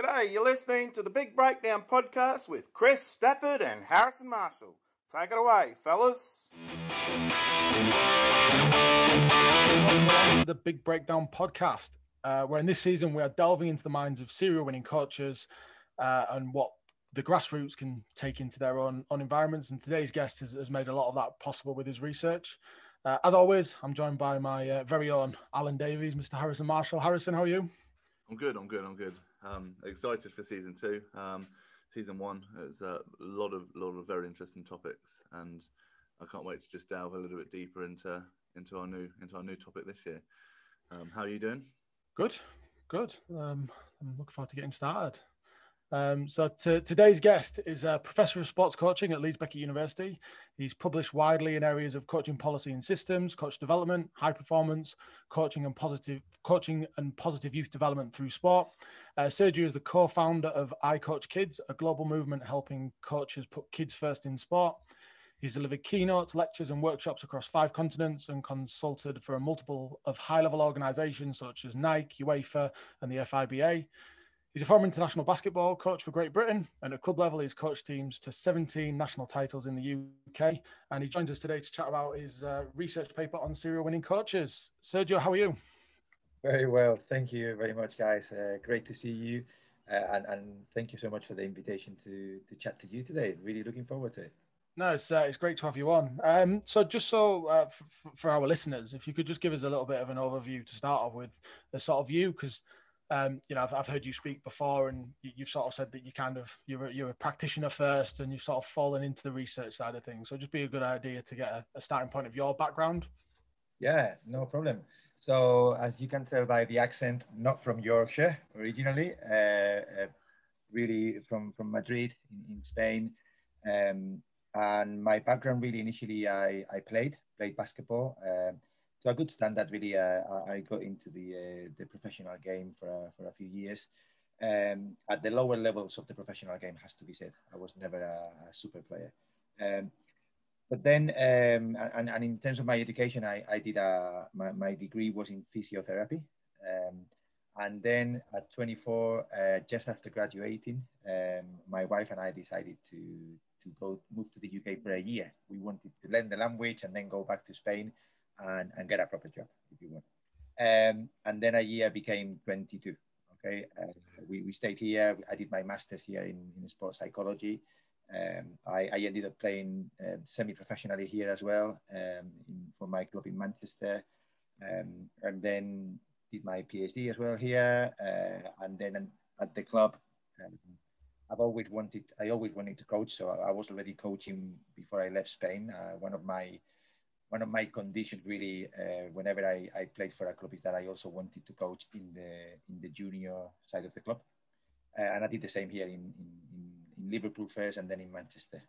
G'day, you're listening to the Big Breakdown podcast with Chris Stafford and Harrison Marshall. Take it away, fellas. Welcome to the Big Breakdown podcast, where in this season we are delving into the minds of serial winning coaches and what the grassroots can take into their own environments. And today's guest has made a lot of that possible with his research. As always, I'm joined by my very own Alan Davies, Mr. Harrison Marshall. Harrison, how are you? I'm good. Excited for season 2. Season 1 is a lot of very interesting topics, and I can't wait to just delve a little bit deeper into our new topic this year. How are you doing? Good. I'm looking forward to getting started. So today's guest is a professor of sports coaching at Leeds Beckett University. He's published widely in areas of coaching policy and systems, coach development, high performance, coaching and positive youth development through sport. Sergio is the co-founder of I Coach Kids, a global movement helping coaches put kids first in sport. He's delivered keynotes, lectures and workshops across 5 continents and consulted for a multiple of high-level organizations such as Nike, UEFA and the FIBA. He's a former international basketball coach for Great Britain, and at club level, he's coached teams to 17 national titles in the UK. And he joins us today to chat about his research paper on serial winning coaches. Sergio, how are you? Very well. Thank you very much, guys. Great to see you. And thank you so much for the invitation to chat to you today. Really looking forward to it. No, it's great to have you on. For our listeners, if you could just give us a little bit of an overview to start off with, the sort of you, because I've heard you speak before, and you've sort of said that you're a practitioner first, and you've sort of fallen into the research side of things. So it'd just be a good idea to get a starting point of your background. Yeah, no problem. So as you can tell by the accent, not from Yorkshire originally, really from Madrid in Spain. And my background really initially, I played basketball. To a good standard, really, I got into the professional game for a few years. At the lower levels of the professional game, has to be said. I was never a super player. But then, and in terms of my education, I did my degree was in physiotherapy. And then at 24, just after graduating, my wife and I decided to move to the UK for a year. We wanted to learn the language and then go back to Spain and get a proper job, if you want. And then a year became 22. Okay, we stayed here. I did my master's here in sports psychology. I ended up playing semi-professionally here as well for my club in Manchester, and then did my PhD as well here. And then at the club, I always wanted to coach. So I was already coaching before I left Spain. One of my conditions really, whenever I played for a club, is that I also wanted to coach in the junior side of the club, and I did the same here in Liverpool first, and then in Manchester.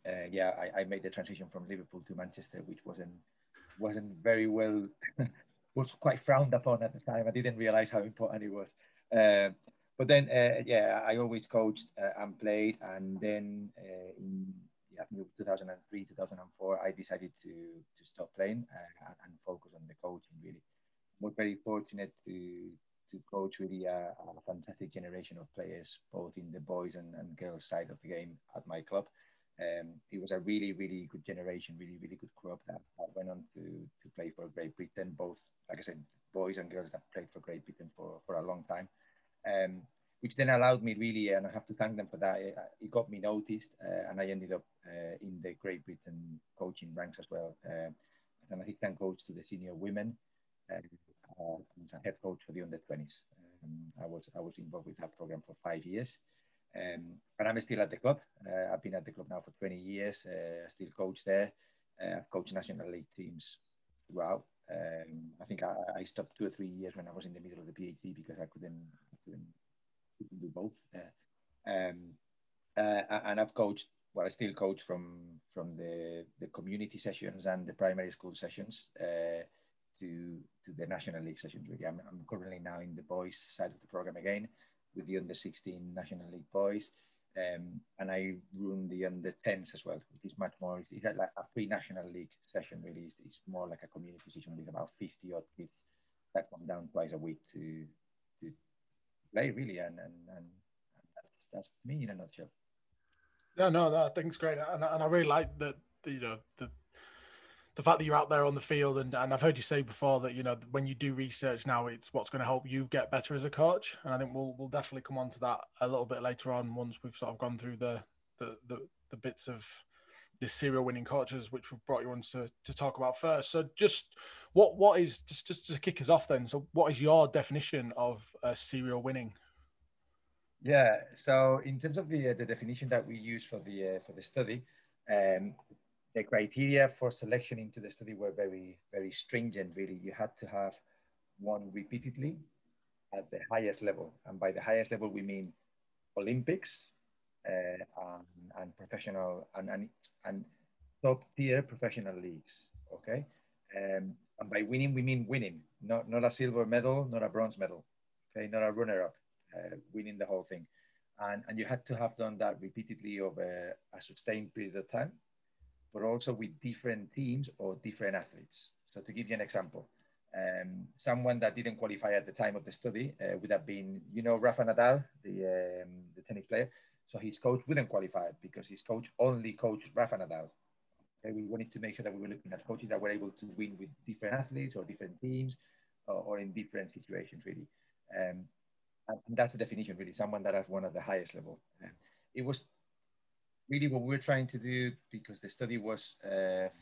I made the transition from Liverpool to Manchester, which wasn't very well, was quite frowned upon at the time. I didn't realize how important it was. But then, I always coached and played, and then in 2003, 2004, I decided to stop playing and focus on the coaching. Really, we're very fortunate to coach really a fantastic generation of players, both in the boys and girls side of the game at my club. It was a really, really good generation, really, really good crop that went on to play for Great Britain, both, like I said, boys and girls that played for Great Britain for a long time. Which then allowed me really, and I have to thank them for that, it got me noticed, and I ended up in the Great Britain coaching ranks as well. And I assistant coach to the senior women, head coach for the under-20s. I was involved with that program for 5 years. And I'm still at the club. I've been at the club now for 20 years. I still coach there. I've coached National League teams throughout. I think I stopped 2 or 3 years when I was in the middle of the PhD because I couldn't do both. And I've coached, well, I still coach from the community sessions and the primary school sessions to the National League sessions. Really, I'm currently now in the boys side of the program again with the under-16 National League boys, and I run the under-10s as well, which is much more. It's like a pre-National League session. Really, it's more like a community session with about 50 odd kids that come down twice a week to play really, and that's me in a nutshell. Yeah, no, I think it's great, and I really like that. The fact that you're out there on the field, and I've heard you say before that when you do research now, it's what's going to help you get better as a coach. And I think we'll definitely come on to that a little bit later on once we've sort of gone through the bits of the serial winning coaches which we've brought you on to talk about first. So just what is just to kick us off then? So what is your definition of serial winning? Yeah. So in terms of the definition that we use for the study, the criteria for selection into the study were very, very stringent. Really, you had to have won repeatedly at the highest level, and by the highest level we mean Olympics and professional and top tier professional leagues. Okay, and by winning we mean winning, not a silver medal, not a bronze medal. Okay, not a runner up, winning the whole thing, and you had to have done that repeatedly over a sustained period of time, but also with different teams or different athletes. So to give you an example, someone that didn't qualify at the time of the study would have been, Rafa Nadal, the tennis player. So his coach wouldn't qualify because his coach only coached Rafa Nadal. Okay, we wanted to make sure that we were looking at coaches that were able to win with different athletes or different teams or in different situations, really. And that's the definition, really, someone that has won at the highest level. It was really what we're trying to do, because the study was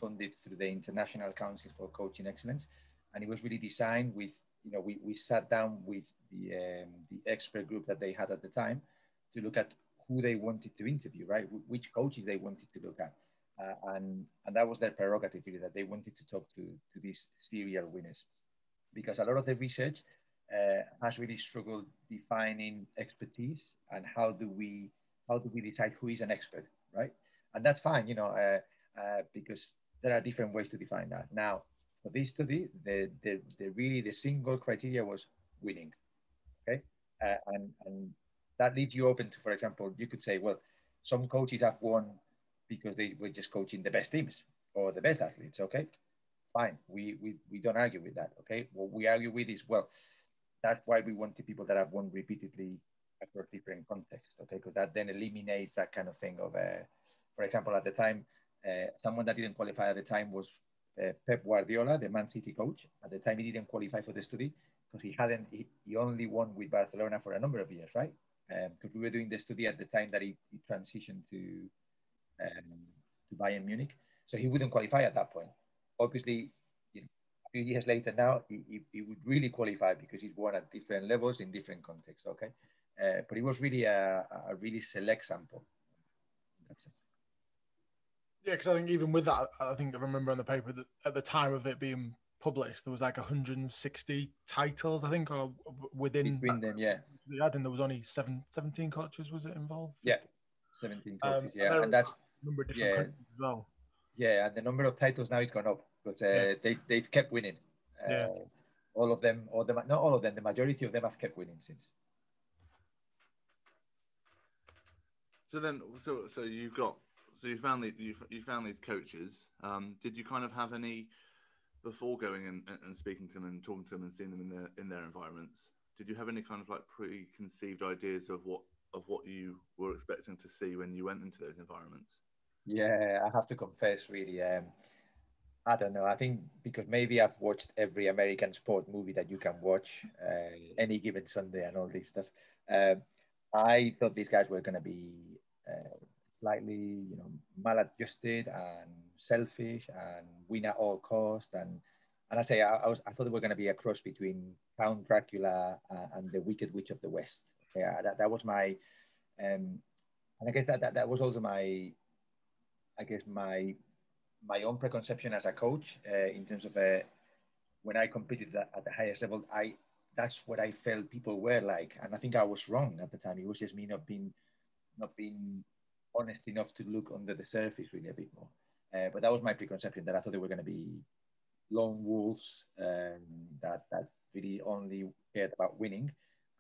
funded through the International Council for Coaching Excellence, and it was really designed with, we sat down with the expert group that they had at the time to look at who they wanted to interview, right? Which coaches they wanted to look at. And that was their prerogative, really, that they wanted to talk to these serial winners, because a lot of the research has really struggled defining expertise and how do we decide who is an expert, right? And that's fine, because there are different ways to define that. Now, for this study, the single criteria was winning, okay? And that leaves you open to, for example, you could say, well, some coaches have won because they were just coaching the best teams or the best athletes, okay? Fine, we don't argue with that, okay? What we argue with is, well, that's why we wanted people that have won repeatedly across different contexts, okay? Because that then eliminates that kind of thing of, for example, at the time, someone that didn't qualify at the time was Pep Guardiola, the Man City coach. At the time, he didn't qualify for the study because he only won with Barcelona for a number of years, right? Because we were doing the study at the time that he transitioned to Bayern Munich. So he wouldn't qualify at that point. Obviously, a few years later now, he would really qualify because he's won at different levels in different contexts, okay? But it was really a really select sample. That's it. Yeah, because I think even with that, I think I remember on the paper that at the time of it being published, there was like 160 titles, I think, or within between them, yeah. They had, and there was only 17 coaches, was it involved? 50? Yeah, 17 coaches, yeah. And that's a number of different countries as well. Yeah, and the number of titles now has gone up because they've kept winning. All of them, not all of them, the majority of them have kept winning since. So then, so you found these coaches. Did you kind of have any, before going and speaking to them and talking to them and seeing them in their environments? Did you have any kind of like preconceived ideas of what you were expecting to see when you went into those environments? Yeah, I have to confess, really. I don't know. I think because maybe I've watched every American sport movie that you can watch any given Sunday and all this stuff. I thought these guys were going to be slightly, maladjusted and selfish and win at all cost. And I thought they were going to be a cross between Count Dracula and the Wicked Witch of the West. Yeah, that was my, and I guess that was also my own preconception as a coach in terms of when I competed at the highest level. That's what I felt people were like, and I think I was wrong at the time. It was just me not being honest enough to look under the surface really a bit more. But that was my preconception, that I thought they were going to be lone wolves that really only cared about winning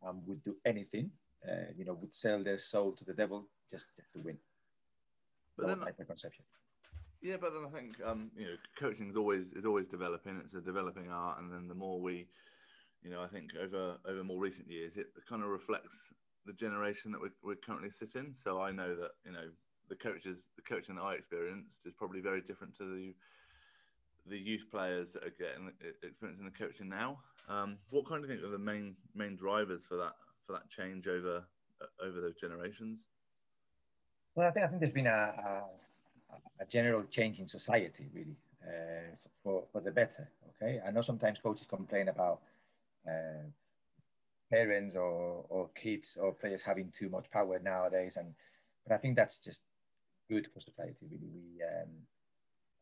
and would do anything, would sell their soul to the devil just to win. But that was my preconception. Yeah, but then I think coaching is always developing. It's a developing art, and then the more we I think over more recent years, it kind of reflects the generation that we're currently sitting. So I know that, the coaching that I experienced is probably very different to the youth players that are experiencing the coaching now. What kind of think are the main drivers for that change over those generations? Well, I think there's been a general change in society, really, for the better. Okay, I know sometimes coaches complain about parents or kids or players having too much power nowadays, but I think that's just good for society. Really, I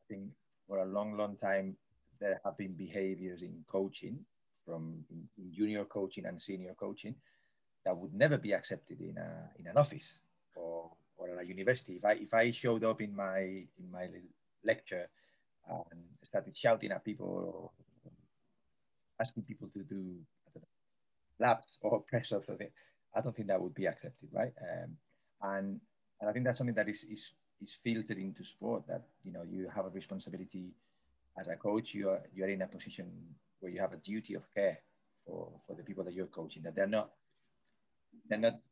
think for a long time there have been behaviors in coaching, from in junior coaching and senior coaching, that would never be accepted in an office or at a university. If I showed up in my lecture and started shouting at people or asking people to do laps or press ups, I don't think that would be accepted, right? And I think that's something that is filtered into sport. That you have a responsibility as a coach. You are in a position where you have a duty of care for the people that you're coaching. That they're not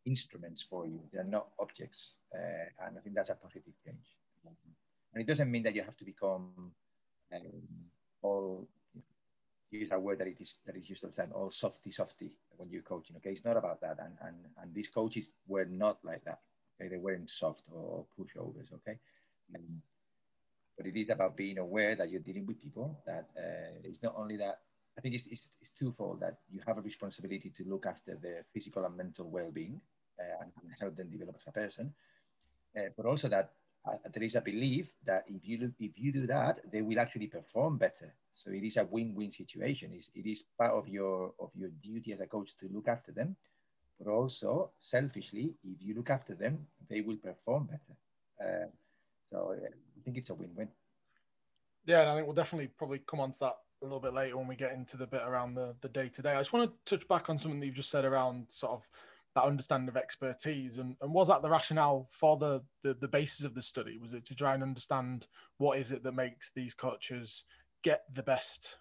instruments for you. They're not objects. And I think that's a positive change. And it doesn't mean that you have to become all, use a word that is used all the time, all softy when you're coaching. Okay, it's not about that. And these coaches were not like that. Okay, they weren't soft or pushovers. Okay, but it is about being aware that you're dealing with people. That it's not only that. I think it's twofold, that you have a responsibility to look after their physical and mental well-being and help them develop as a person, but also that there is a belief that if you do that, they will actually perform better. So it is a win-win situation. It is part of your duty as a coach to look after them, but also selfishly, if you look after them, they will perform better. So I think it's a win-win. Yeah, and I think we'll definitely probably come on to that a little bit later when we get into the bit around the day-to-day. I just want to touch back on something that you've just said around sort of that understanding of expertise. And was that the rationale for the basis of the study? Was it to try and understand what is it that makes these coaches get the best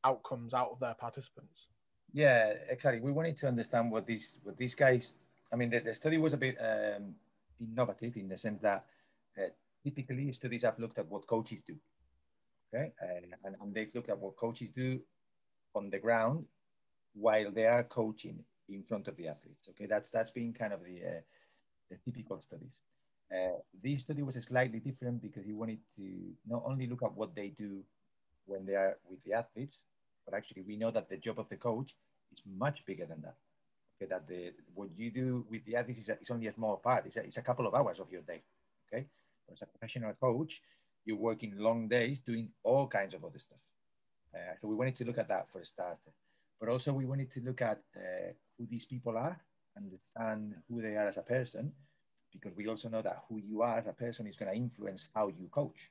outcomes out of their participants? Yeah, exactly. We wanted to understand what these guys, I mean, the study was a bit innovative in the sense that typically studies have looked at what coaches do. Okay, and they've looked at what coaches do on the ground while they are coaching in front of the athletes. Okay, that's been kind of the typical studies. This study was slightly different because he wanted to not only look at what they do when they are with the athletes, but actually we know that the job of the coach is much bigger than that. Okay, that what you do with the athletes is only a small part. It's a couple of hours of your day. Okay, but as a professional coach, you're working long days doing all kinds of other stuff. So we wanted to look at that for a starter. But also we wanted to look at who these people are, understand who they are as a person, because we also know that who you are as a person is going to influence how you coach.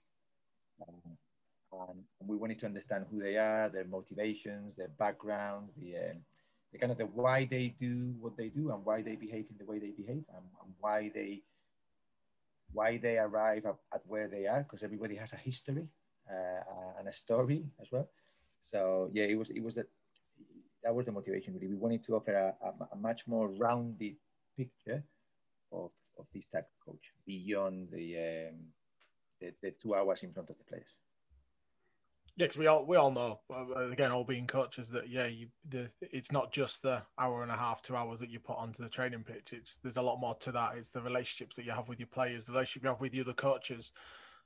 And we wanted to understand who they are, their motivations, their backgrounds, the kind of the why they do what they do and why they behave in the way they behave, and why they arrive at where they are, because everybody has a history and a story as well. So yeah, that was the motivation really. We wanted to offer a much more rounded picture of this type of coach beyond the 2 hours in front of the players. Yeah, because we all know, again, all being coaches, that it's not just the hour and a half, 2 hours that you put onto the training pitch. There's a lot more to that. It's the relationships that you have with your players, the relationship you have with the other coaches,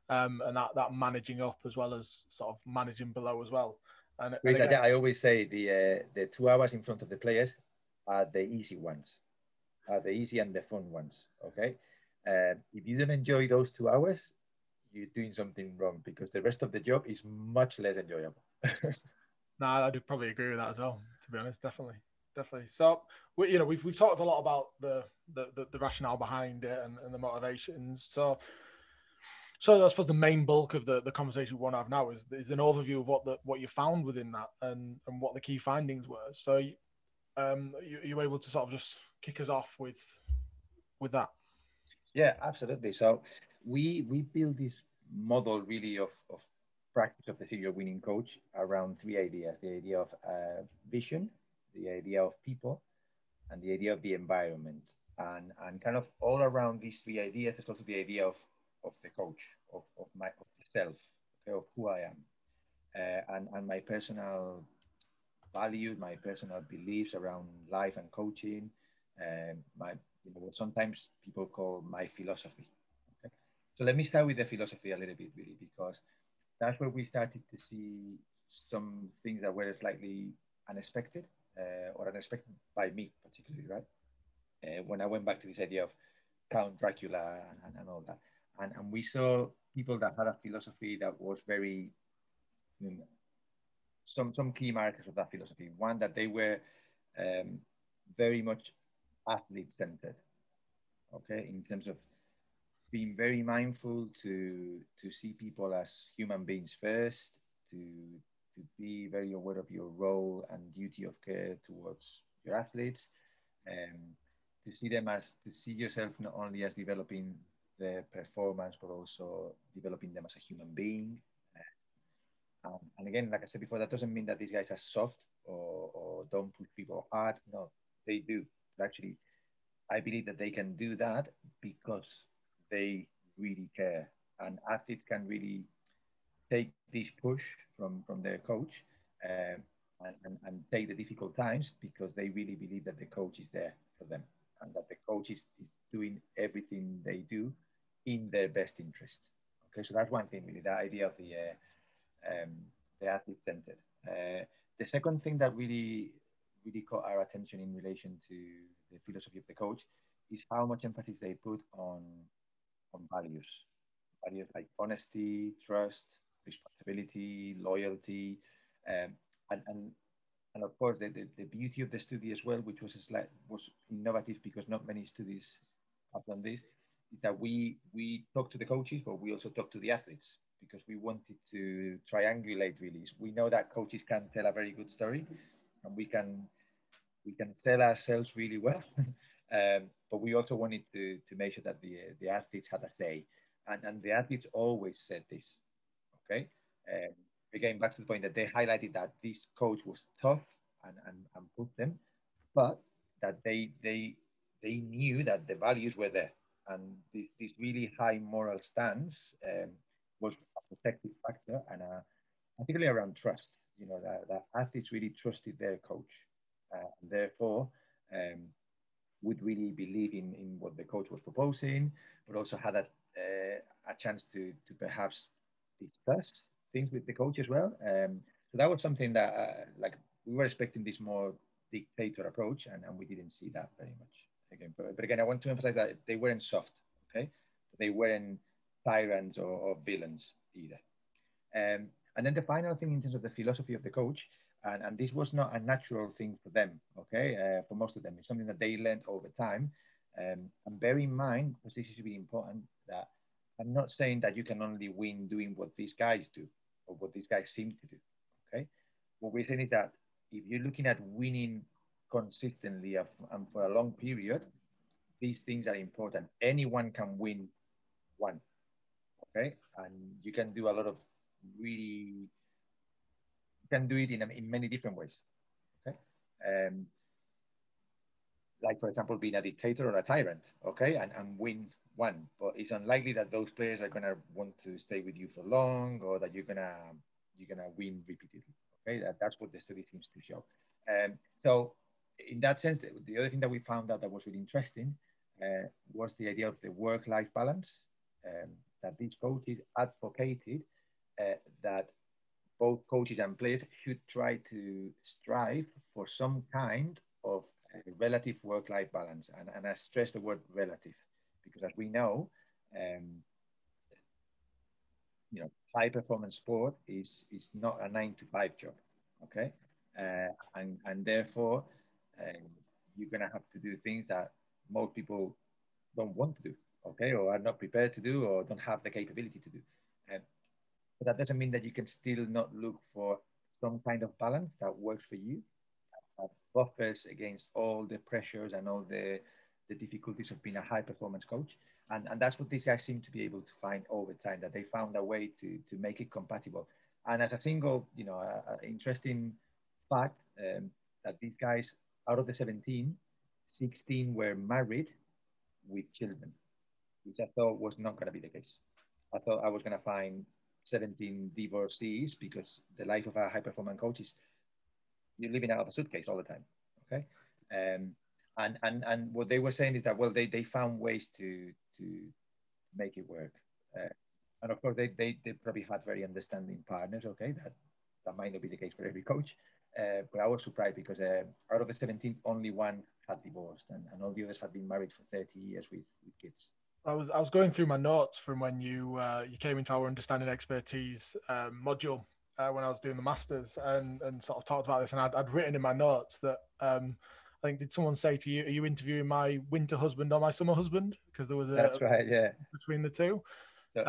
and that managing up as well as sort of managing below as well. And again, I always say the 2 hours in front of the players are the easy ones, are the easy and the fun ones. Okay, if you don't enjoy those 2 hours, you're doing something wrong, because the rest of the job is much less enjoyable. I do probably agree with that as well, to be honest. Definitely. So we've talked a lot about the rationale behind it and the motivations. So I suppose the main bulk of the conversation we want to have now is an overview of what you found within that and what the key findings were. So you able to sort of just kick us off with that? Yeah, absolutely. So we build this model really of practice of the serial winning coach around three ideas: the idea of vision, the idea of people, and the idea of the environment. And kind of all around these three ideas, there's also the idea of the coach, of the self, okay, of who I am, and my personal values, my personal beliefs around life and coaching, my, what sometimes people call my philosophy. Okay, so let me start with the philosophy a little bit, really, because that's where we started to see some things that were slightly unexpected, or unexpected by me particularly, right? When I went back to this idea of Count Dracula and all that, and we saw people that had a philosophy that was very, you know, some key markers of that philosophy. One, that they were very much athlete centered, okay, in terms of being very mindful to see people as human beings first, to be very aware of your role and duty of care towards your athletes, um, to see them as, to see yourself not only as developing their performance but also developing them as a human being. And again, like I said before, that doesn't mean that these guys are soft or don't push people hard. No, they do. Actually, I believe that they can do that because they really care. And athletes can really take this push from their coach, and take the difficult times because they really believe that the coach is there for them and that the coach is doing everything they do in their best interest. Okay, so that's one thing, really, the idea of um, the athlete centered. The second thing that really caught our attention in relation to the philosophy of the coach is how much emphasis they put on values, values like honesty, trust, responsibility, loyalty, um, and, and and of course the beauty of the study as well, which was innovative because not many studies have done this, is that we talk to the coaches, but we also talk to the athletes because we wanted to triangulate really. We know that coaches can tell a very good story, and we can sell ourselves really well. But we also wanted to make sure that the athletes had a say, and the athletes always said this. Okay, um, again back to the point that they highlighted that this coach was tough and pushed them, but that they knew that the values were there, and this really high moral stance was a protective factor, and particularly around trust. You know that athletes really trusted their coach, and therefore um, would really believe in what the coach was proposing, but also had a chance to perhaps discuss things with the coach as well. So that was something that like we were expecting this more dictator approach, and we didn't see that very much. Again, but again, I want to emphasize that they weren't soft, okay? They weren't tyrants or villains either. And then the final thing in terms of the philosophy of the coach, and this was not a natural thing for them, okay? For most of them, it's something that they learned over time. And bear in mind, because this is really important, that I'm not saying that you can only win doing what these guys do or what these guys seem to do, okay? What we're saying is that if you're looking at winning consistently and for a long period, these things are important. Anyone can win one, okay? And you can do a lot of really, you can do it in many different ways, okay? Like, for example, being a dictator or a tyrant, okay? And win one. But it's unlikely that those players are going to want to stay with you for long, or that you're gonna win repeatedly, okay? That's what the study seems to show. So in that sense, the other thing that we found out that was really interesting was the idea of the work-life balance, that these coaches advocated that both coaches and players should try to strive for some kind of relative work-life balance. And I stress the word relative because, as we know, high performance sport is not a 9 to 5 job, okay? And therefore, you're gonna have to do things that most people don't want to do, okay, or are not prepared to do, or don't have the capability to do. But that doesn't mean that you can still not look for some kind of balance that works for you, that buffers against all the pressures and all the difficulties of being a high performance coach. And that's what these guys seem to be able to find over time, that they found a way to make it compatible. And as a single, interesting fact, that these guys, out of the 17, 16 were married with children, which I thought was not going to be the case. I thought I was going to find 17 divorcees, because the life of a high performance coach is you're living out of a suitcase all the time. Okay. And what they were saying is that, well, they found ways to make it work. And of course, they probably had very understanding partners. Okay. That might not be the case for every coach. But I was surprised, because out of the 17, only one had divorced, and all the others had been married for 30 years with kids. I was going through my notes from when you came into our understanding expertise module when I was doing the masters, and sort of talked about this, and I'd written in my notes that I think, did someone say to you, "Are you interviewing my winter husband or my summer husband?" Because there was that's right, yeah, between the two. So,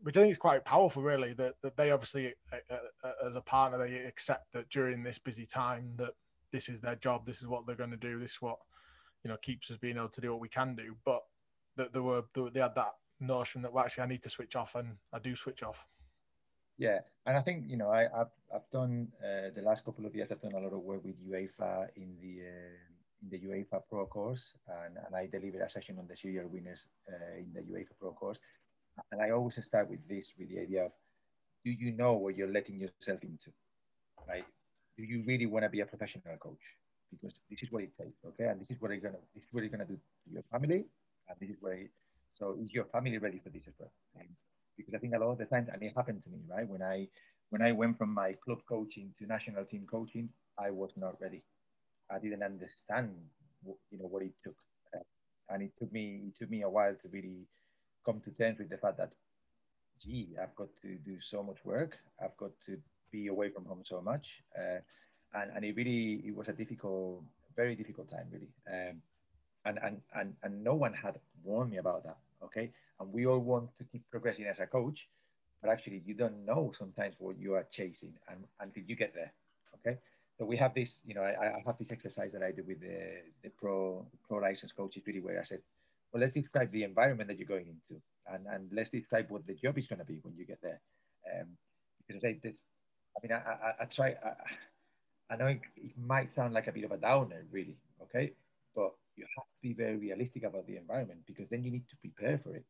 which I think is quite powerful, really, that they obviously, as a partner, they accept that during this busy time that this is their job, this is what they're going to do, this is what keeps us being able to do what we can do, but that they had that notion that, well, actually, I need to switch off, and I do switch off. Yeah, and I think I've done the last couple of years, I've done a lot of work with UEFA in the UEFA Pro course, and I delivered a session on the serial winners in the UEFA Pro course. And I always start with the idea of, do you know what you're letting yourself into? Right? Do you really want to be a professional coach? Because this is what it takes, okay? And this is what you're gonna do to your family, and this is so is your family ready for this as well? Because I think a lot of the times, and it happened to me, right? When I went from my club coaching to national team coaching, I was not ready. I didn't understand, what it took, and it took me a while to really come to terms with the fact that, I've got to do so much work. I've got to be away from home so much, and it was a very difficult time, really. And no one had warned me about that. Okay, and we all want to keep progressing as a coach, but actually, you don't know sometimes what you are chasing, and until you get there. Okay, so we have this. I have this exercise that I do with the pro license coaches, really, where I said, well, let's describe the environment that you're going into, and let's describe what the job is going to be when you get there. Because I say this, I mean, I try. I know it might sound like a bit of a downer, really, okay, but you have to be very realistic about the environment, because then you need to prepare for it.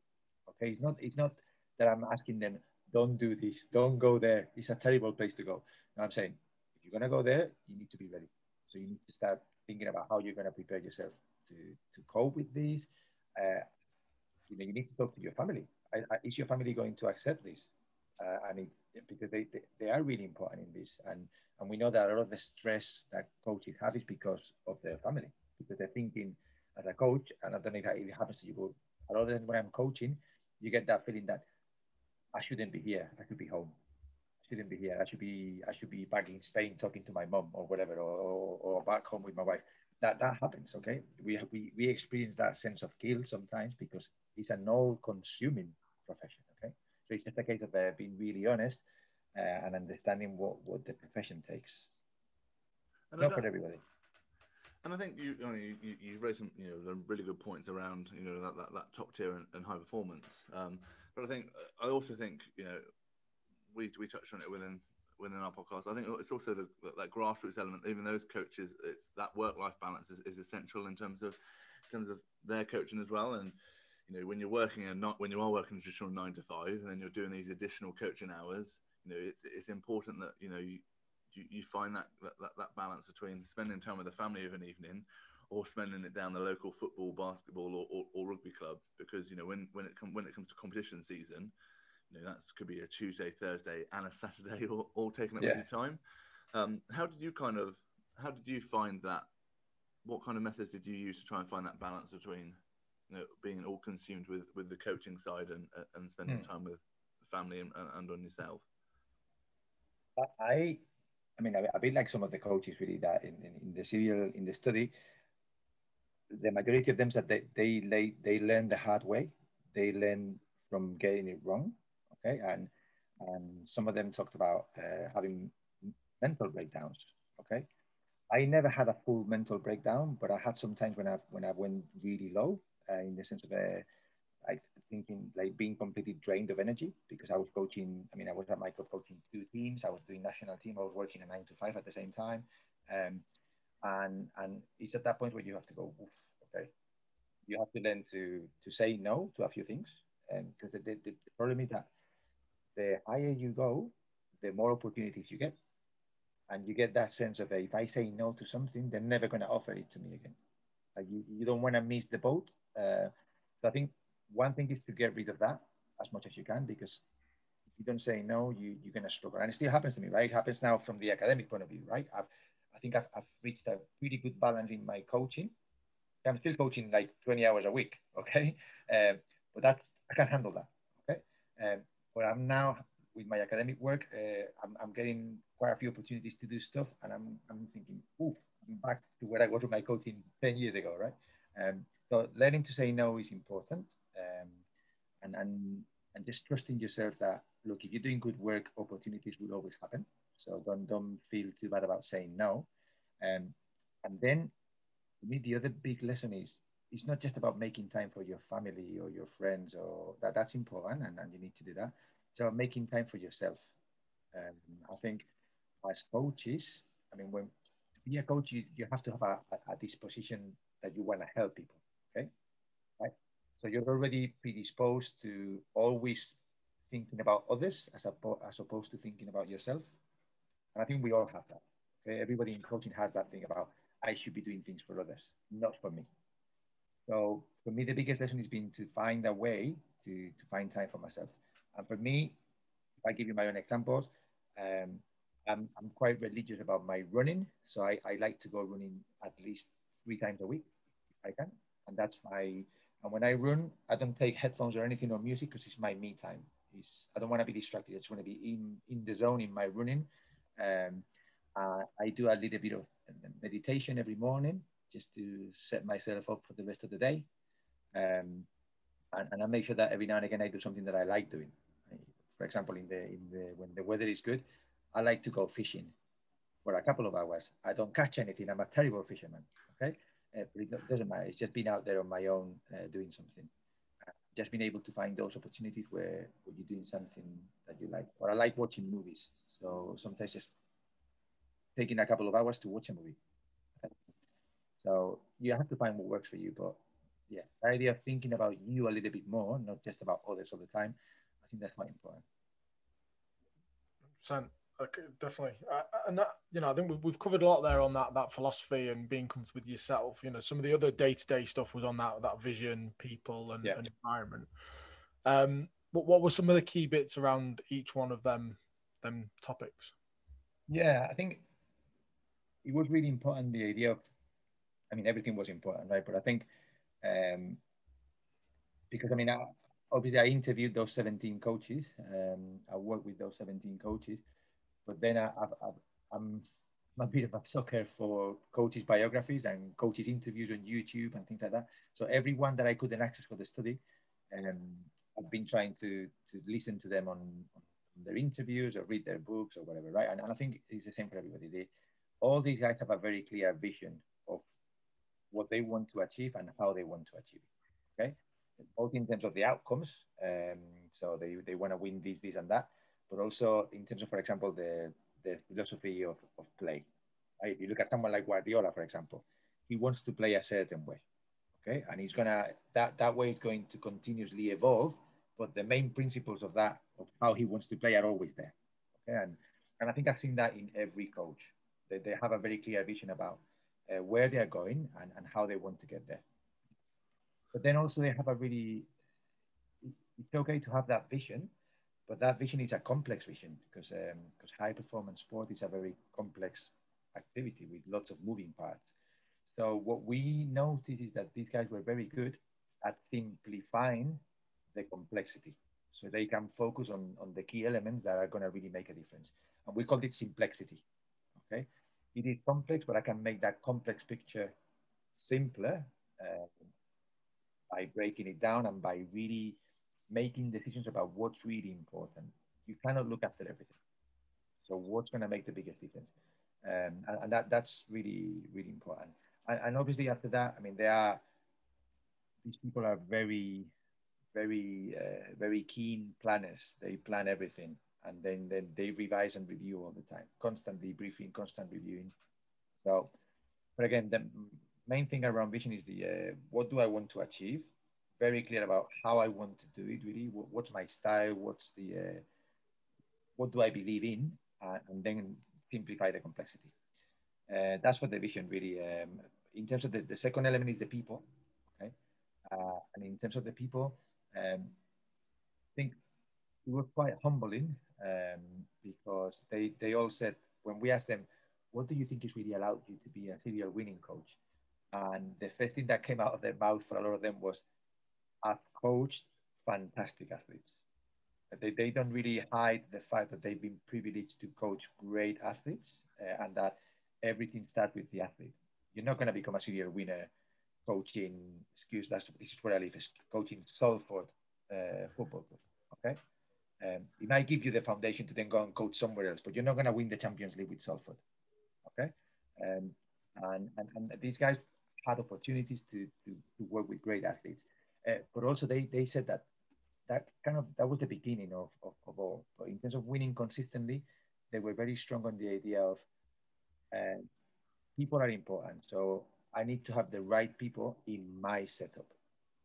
Okay, it's not that I'm asking them, don't do this, don't go there. It's a terrible place to go. No, I'm saying, if you're gonna go there, you need to be ready. So you need to start thinking about how you're gonna prepare yourself to cope with this. Uh, you need to talk to your family. Is your family going to accept this? Because they are really important in this, and we know that a lot of the stress that coaches have is because of their family, because they're thinking, as a coach, and I don't know if it happens to you, but a lot of times when I'm coaching, you get that feeling that I shouldn't be here, I should be home, I shouldn't be here, I should be back in Spain talking to my mom, or whatever, or back home with my wife. That happens. Okay, we experience that sense of guilt sometimes, because it's an all-consuming profession. Okay, so it's just a case of being really honest, and understanding what the profession takes. And Not for everybody. And I think you raised some really good points around that top tier and high performance. But I also think we touched on it within our podcast. I think it's also that grassroots element. Even those coaches, it's that work-life balance is essential in terms of their coaching as well. And when you're working when you are working a traditional 9 to 5, and then you're doing these additional coaching hours, it's important that you find that balance between spending time with the family of an evening, or spending it down the local football, basketball, or rugby club. Because when it comes to competition season, that could be a Tuesday, Thursday, and a Saturday, all taken up with your time. How did you find that? What kind of methods did you use to try and find that balance between being all consumed with the coaching side and spending time with the family and on yourself? I mean, a bit like some of the coaches, really, that in the study, the majority of them said that they learn the hard way. They learn from getting it wrong. Okay, and some of them talked about having mental breakdowns. Okay, I never had a full mental breakdown, but I had some times when I went really low, in the sense of like thinking, like being completely drained of energy because I was coaching. I mean, I was at my club coaching 2 teams. I was doing national team. I was working a 9 to 5 at the same time. And it's at that point where you have to go, oof, okay, you have to learn to say no to a few things. And because the problem is that the higher you go, the more opportunities you get. And you get that sense of, if I say no to something, they're never going to offer it to me again. Like you don't want to miss the boat. So I think one thing is to get rid of that as much as you can, because if you don't say no, you're going to struggle. And it still happens to me, right? It happens now from the academic point of view, right? I think I've reached a pretty good balance in my coaching. I'm still coaching like 20 hours a week, okay? But I can handle that, okay? But I'm now, with my academic work, I'm getting quite a few opportunities to do stuff, and I'm thinking, ooh, I'm back to where I was with my coaching 10 years ago, right? So learning to say no is important, and just trusting yourself that, look, if you're doing good work, opportunities will always happen. So don't feel too bad about saying no. And then for me, the other big lesson is it's not just about making time for your family or your friends, or that's important, and you need to do that. It's about making time for yourself. I think as coaches, I mean, when to be a coach, you have to have a disposition that you want to help people. Okay, right? So you're already predisposed to always thinking about others as opposed to thinking about yourself. And I think we all have that. Okay? Everybody in coaching has that thing about, I should be doing things for others, not for me. So for me, the biggest lesson has been to find a way to find time for myself. And for me, if I give you my own examples, um, I'm quite religious about my running. So I like to go running at least 3 times a week if I can. And and when I run, I don't take headphones or anything or music because it's my me time. I don't want to be distracted. I just want to be in the zone in my running. Um, I do a little bit of meditation every morning just to set myself up for the rest of the day. And I make sure that every now and again I do something that I like doing. For example, when the weather is good, I like to go fishing for a couple of hours. I don't catch anything. I'm a terrible fisherman. Okay, but it doesn't matter. It's just being out there on my own doing something. Just being able to find those opportunities where you're doing something that you like. Or I like watching movies. So sometimes just taking a couple of hours to watch a movie. So you have to find what works for you. But yeah, the idea of thinking about you a little bit more, not just about others all the time, I think that's quite important. Okay, definitely. And that, I think we've covered a lot there on that philosophy and being comfortable with yourself. Some of the other day-to-day stuff was on that vision, people, and environment. But what were some of the key bits around each one of them topics? Yeah, I think it was really important, the idea of, I mean, everything was important, right? But I think because, I mean, obviously I interviewed those 17 coaches. I worked with those 17 coaches, but then I'm a bit of a sucker for coaches' biographies and coaches' interviews on YouTube and things like that. So everyone that I couldn't access for the study, I've been trying to listen to them on their interviews or read their books or whatever, right? And I think it's the same for everybody. All these guys have a very clear vision of what they want to achieve and how they want to achieve it, okay? Both in terms of the outcomes, so they want to win this, and that, but also in terms of, for example, the philosophy of play. Right? If you look at someone like Guardiola, for example, he wants to play a certain way, okay? And he's gonna, that way is going to continuously evolve, but the main principles of how he wants to play are always there, okay? And I think I've seen that in every coach. They have a very clear vision about where they are going and how they want to get there. But then also they have it's okay to have that vision, but that vision is a complex vision because high performance sport is a very complex activity with lots of moving parts. So what we noticed is that these guys were very good at simplifying the complexity. So they can focus on the key elements that are going to really make a difference. And we called it simplexity. Okay. It is complex, but I can make that complex picture simpler by breaking it down and by really making decisions about what's really important. You cannot look after everything. So what's going to make the biggest difference? And that's really, really important. And obviously after that, I mean, these people are very, very keen planners. They plan everything, and then they revise and review all the time, constantly briefing, constant reviewing. So, but again, the main thing around vision is the what do I want to achieve? Very clear about how I want to do it. Really, what's my style? What's the what do I believe in? And then simplify the complexity. That's what the vision really. In terms of the second element is the people. Okay, and in terms of the people, I think it was quite humbling because they all said when we asked them, what do you think is really allowed you to be a serial winning coach? And the first thing that came out of their mouth for a lot of them was, I've coached fantastic athletes. They don't really hide the fact that they've been privileged to coach great athletes and that everything starts with the athlete. You're not going to become a serial winner coaching, this is where I live, is coaching Salford football club, okay? It might give you the foundation to then go and coach somewhere else, but you're not going to win the Champions League with Salford, okay? And these guys had opportunities to work with great athletes, but also they said that was the beginning of all. But in terms of winning consistently, they were very strong on the idea of people are important. So I need to have the right people in my setup.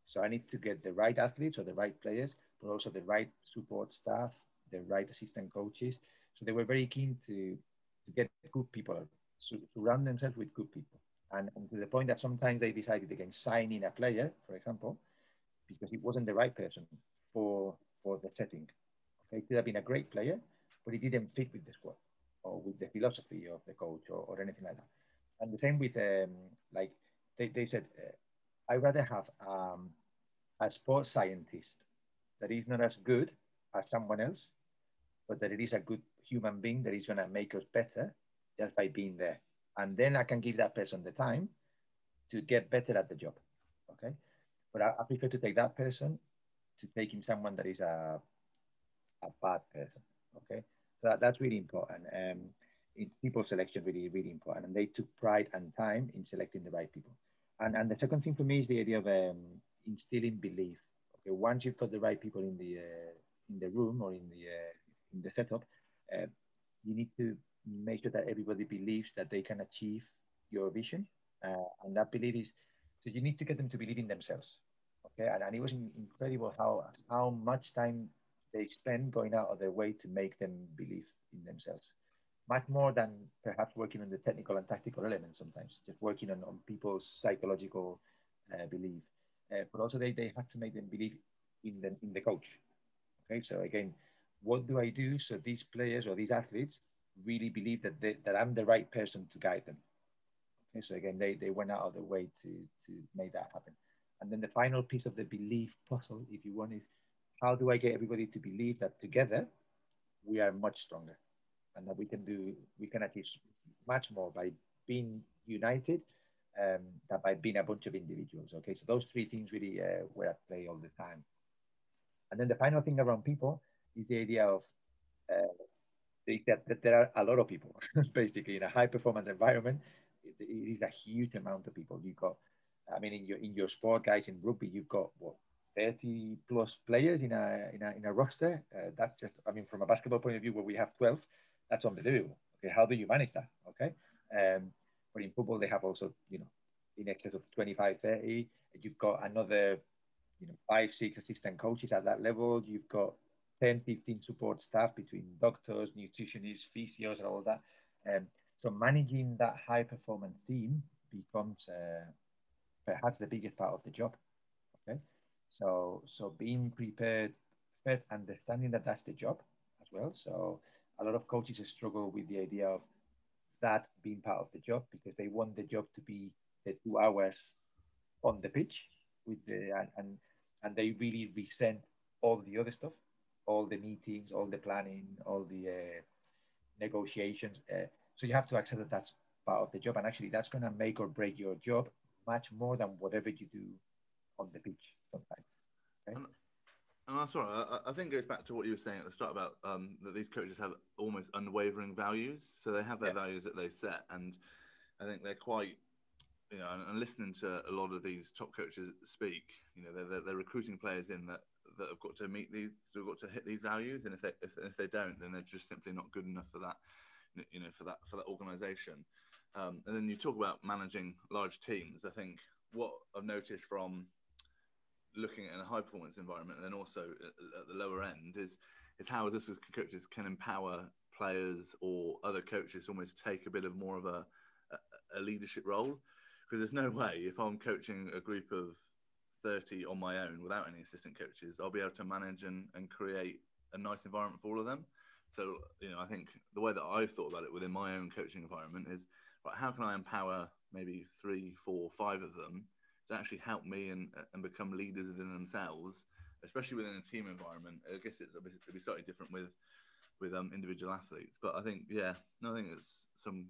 So I need to get the right athletes or the right players, but also the right support staff, the right assistant coaches. So they were very keen to get good people, to surround themselves with good people. And to the point that sometimes they decided against signing a player, for example, because it wasn't the right person for the setting. Okay, it could have been a great player, but it didn't fit with the squad or with the philosophy of the coach or anything like that. And the same with like they said, I'd rather have a sports scientist that is not as good as someone else, but that it is a good human being that is going to make us better just by being there. And then I can give that person the time to get better at the job. Okay. But I prefer to take that person to taking someone that is a bad person. Okay. So that's really important. In people selection, really, really important. And they took pride and time in selecting the right people. And the second thing for me is the idea of instilling belief. Okay. Once you've got the right people in the room or in the setup, you need to make sure that everybody believes that they can achieve your vision. And that belief is, so you need to get them to believe in themselves. Okay. And it was incredible how much time they spend going out of their way to make them believe in themselves. Much more than perhaps working on the technical and tactical elements sometimes, just working on people's psychological belief. But also they have to make them believe in the coach. Okay. So again, what do I do so these players or these athletes really believe that I'm the right person to guide them? Okay, so again, they went out of their way to make that happen. And then the final piece of the belief puzzle, if you want, is how do I get everybody to believe that together we are much stronger and that we can achieve much more by being united than by being a bunch of individuals. Okay, so those three things really were at play all the time. And then the final thing around people is the idea of that there are a lot of people, basically, in a high performance environment. It is a huge amount of people. You've got, I mean, in your sport, guys, in rugby, you've got what, 30 plus players in a roster. That's just, I mean, from a basketball point of view, where we have 12, that's unbelievable. Okay, how do you manage that? Okay, but in football, they have also, in excess of 25, 30. You've got another, 5, 6 assistant coaches at that level. You've got 10, 15 support staff between doctors, nutritionists, physios, and all that. So managing that high performance team becomes perhaps the biggest part of the job. Okay, so being prepared, first understanding that that's the job as well. So a lot of coaches struggle with the idea of that being part of the job because they want the job to be the 2 hours on the pitch with and they really resent all the other stuff, all the meetings, all the planning, all the negotiations. So you have to accept that that's part of the job, and actually that's going to make or break your job much more than whatever you do on the pitch sometimes. Okay? And I'm sorry, I think it goes back to what you were saying at the start about that these coaches have almost unwavering values. So they have their values that they set, and I think they're quite you know, and listening to a lot of these top coaches speak, you know, they're recruiting players in that have got to meet these, have got to hit these values, and if they don't, then they're just simply not good enough for that, you know, for that organisation. And then you talk about managing large teams. I think what I've noticed from looking at a high performance environment, and then also at the lower end, is how us as coaches can empower players or other coaches to almost take a bit of more of a leadership role. Because there's no way, if I'm coaching a group of 30 on my own without any assistant coaches, I'll be able to manage and create a nice environment for all of them. So, you know, I think the way that I've thought about it within my own coaching environment is, right, how can I empower maybe 3, 4, 5 of them to actually help me and become leaders within themselves, especially within a team environment. I guess it'll be slightly different with individual athletes, but I think, I think it's some,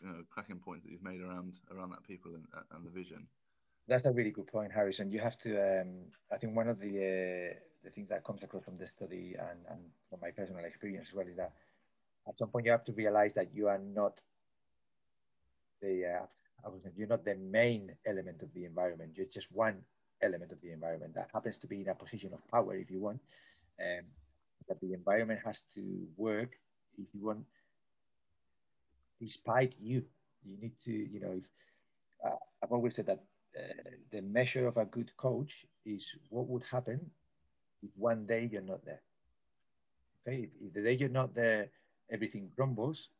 you know, cracking points that you've made around that people and the vision. That's a really good point, Harrison. You have to, I think one of the things that comes across from the study and from my personal experience as well is that at some point you have to realize that you are not you're not the main element of the environment. You're just one element of the environment that happens to be in a position of power, if you want. That the environment has to work, if you want, despite you. You need to, you know, if I've always said that the measure of a good coach is what would happen if one day you're not there. Okay, if the day you're not there, everything crumbles.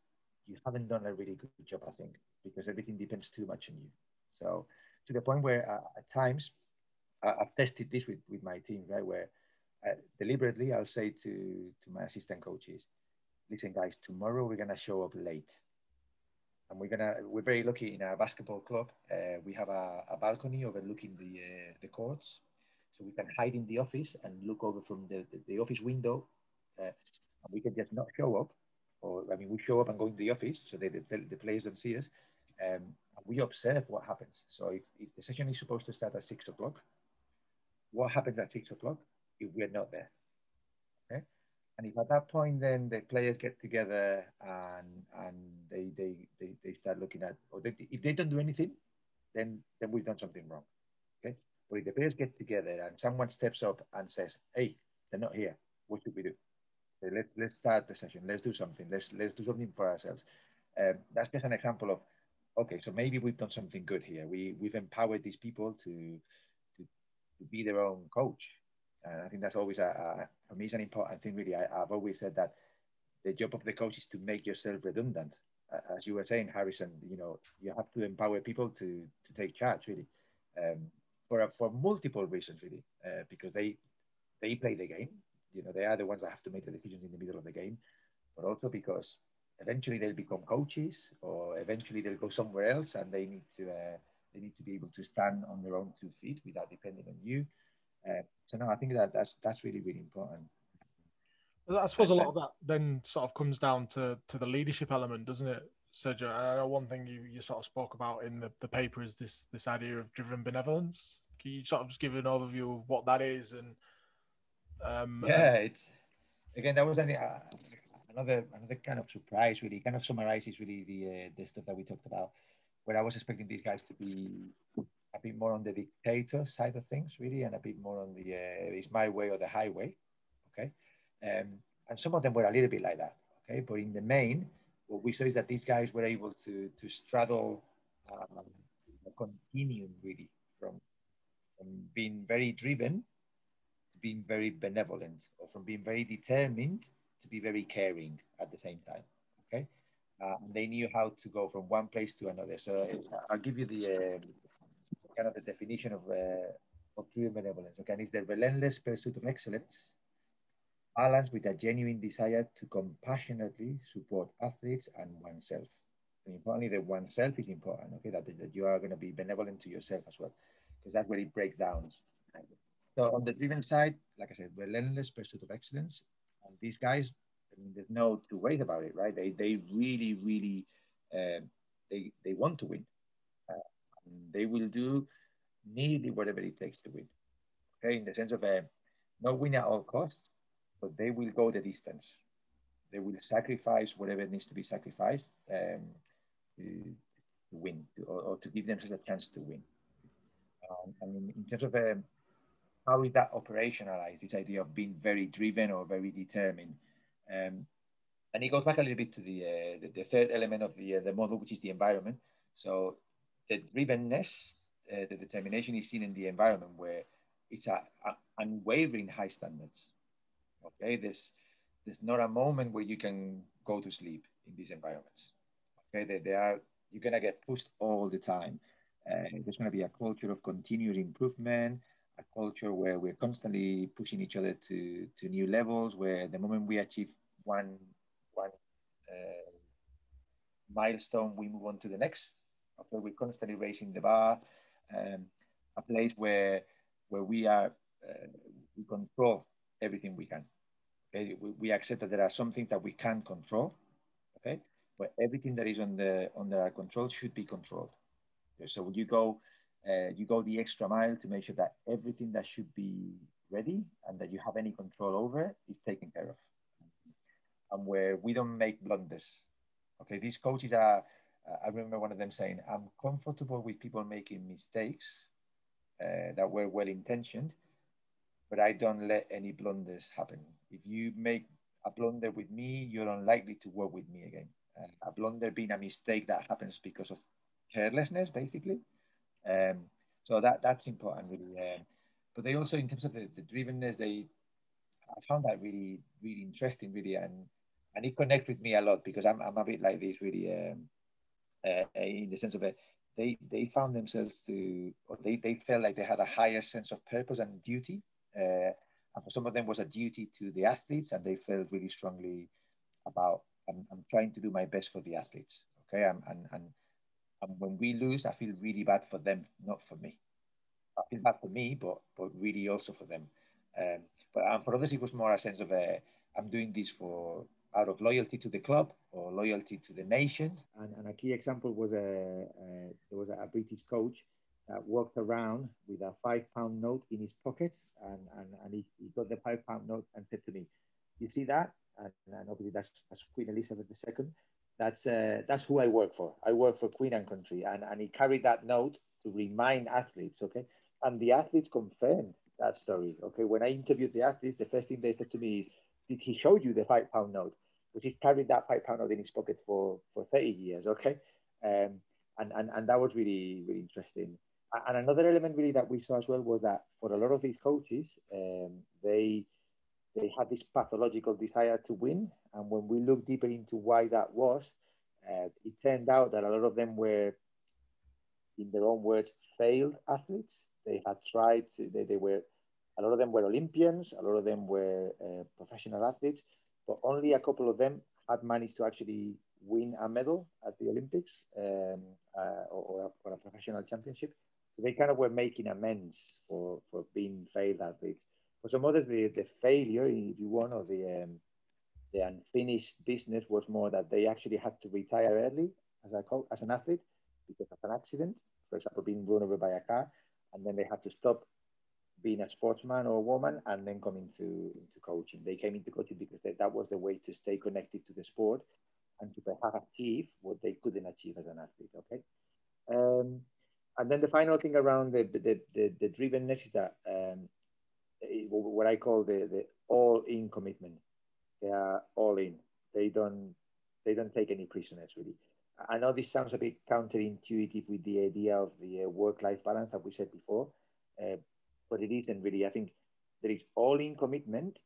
You haven't done a really good job, I think, because everything depends too much on you. So to the point where at times I've tested this with my team, right, where deliberately I'll say to my assistant coaches, listen, guys, tomorrow we're gonna show up late. And we're very lucky in our basketball club. We have a balcony overlooking the courts. So we can hide in the office and look over from the office window. And we can just not show up. Or, I mean, we show up and go into the office so the players don't see us. And we observe what happens. So if the session is supposed to start at 6 o'clock, what happens at 6 o'clock if we're not there? Okay. And if at that point then the players get together and they start looking at, or if they don't do anything, then we've done something wrong. Okay. But if the players get together and someone steps up and says, "Hey, they're not here. What should we do? So let's start the session. Let's do something. Let's do something for ourselves." That's just an example of, okay, so maybe we've done something good here. We've empowered these people to be their own coach. I think that's always for me, it's an important thing, really. I've always said that the job of the coach is to make yourself redundant. As you were saying, Harrison, you know, you have to empower people to take charge, really, for multiple reasons, really, because they play the game. You know, they are the ones that have to make the decisions in the middle of the game, but also because eventually they'll become coaches, or eventually they'll go somewhere else, and they need to be able to stand on their own 2 feet without depending on you. So no, I think that's really, really important. I suppose a lot of that then sort of comes down to the leadership element, doesn't it, Sergio? I know one thing you sort of spoke about in the paper is this idea of driven benevolence. Can you sort of just give an overview of what that is? And it's, again, that was another kind of surprise, really. Kind of summarizes really the stuff that we talked about, where I was expecting these guys to be a bit more on the dictator side of things, really, and a bit more on the it's my way or the highway. Okay. And some of them were a little bit like that. Okay. But in the main, what we saw is that these guys were able to straddle a continuum, really, from being very driven to being very benevolent, or from being very determined to be very caring at the same time. Okay. And they knew how to go from one place to another. So I'll give you the kind of the definition of true benevolence. Okay, and it's the relentless pursuit of excellence, balanced with a genuine desire to compassionately support athletes and oneself. And importantly, the oneself is important. Okay, that you are going to be benevolent to yourself as well, because that's where it breaks down. So on the driven side, like I said, relentless pursuit of excellence. And these guys, I mean, there's no two ways about it, right? They really, really, they want to win. They will do nearly whatever it takes to win. Okay, in the sense of not win at all costs, but they will go the distance. They will sacrifice whatever needs to be sacrificed to win, or to give themselves a chance to win. And in terms of how is that operationalized, this idea of being very driven or very determined? And it goes back a little bit to the third element of the model, which is the environment. So the drivenness, the determination is seen in the environment where it's a unwavering high standards. Okay, there's not a moment where you can go to sleep in these environments. Okay, you're gonna get pushed all the time. There's gonna be a culture of continuous improvement, a culture where we're constantly pushing each other to new levels. Where the moment we achieve one milestone, we move on to the next. Okay, we're constantly raising the bar. A place where we are we control everything we can. Okay, we accept that there are some things that we can't control. Okay, but everything that is under our control should be controlled. Okay, so you go the extra mile to make sure that everything that should be ready and that you have any control over is taken care of, and where we don't make blunders. Okay, these coaches are. I remember one of them saying, "I'm comfortable with people making mistakes that were well intentioned, but I don't let any blunders happen. If you make a blunder with me, you're unlikely to work with me again." A blunder being a mistake that happens because of carelessness, basically. So that's important, really. But they also, in terms of the drivenness, I found that really, really interesting, really, and it connects with me a lot because I'm a bit like this, really, in the sense of they found themselves or they felt like they had a higher sense of purpose and duty. And for some of them was a duty to the athletes, and they felt really strongly about, I'm trying to do my best for the athletes. Okay, and when we lose, I feel really bad for them, not for me. I feel bad for me, but really also for them. But for others, it was more a sense of I'm doing this out of loyalty to the club or loyalty to the nation. And a key example was there was a British coach that walked around with a £5 note in his pocket, and he got the £5 note and said to me, "You see that?" And obviously that's Queen Elizabeth II. That's who I work for. I work for Queen and Country, and he carried that note to remind athletes. Okay, and the athletes confirmed that story. Okay, when I interviewed the athletes, the first thing they said to me is, "Did he show you the £5 note?" Because he's carried that £5 note in his pocket for 30 years. Okay, and that was really, really interesting. And another element really that we saw as well was that for a lot of these coaches, they had this pathological desire to win. And when we look deeper into why that was, it turned out that a lot of them were, in their own words, failed athletes. They had tried to, they were, a lot of them were Olympians, a lot of them were professional athletes, but only a couple of them had managed to actually win a medal at the Olympics or a professional championship. So they kind of were making amends for being failed athletes. For some others, the failure, if you want, or the unfinished business was more that they actually had to retire early as an athlete because of an accident, for example, being run over by a car, and then they had to stop being a sportsman or a woman and then come into coaching. They came into coaching because that was the way to stay connected to the sport and to perhaps achieve what they couldn't achieve as an athlete. Okay. And then the final thing around the drivenness is that what I call the all-in commitment. They are all in. They don't take any prisoners, really. I know this sounds a bit counterintuitive with the idea of the work-life balance that we said before, but it isn't really. I think there is all-in commitment,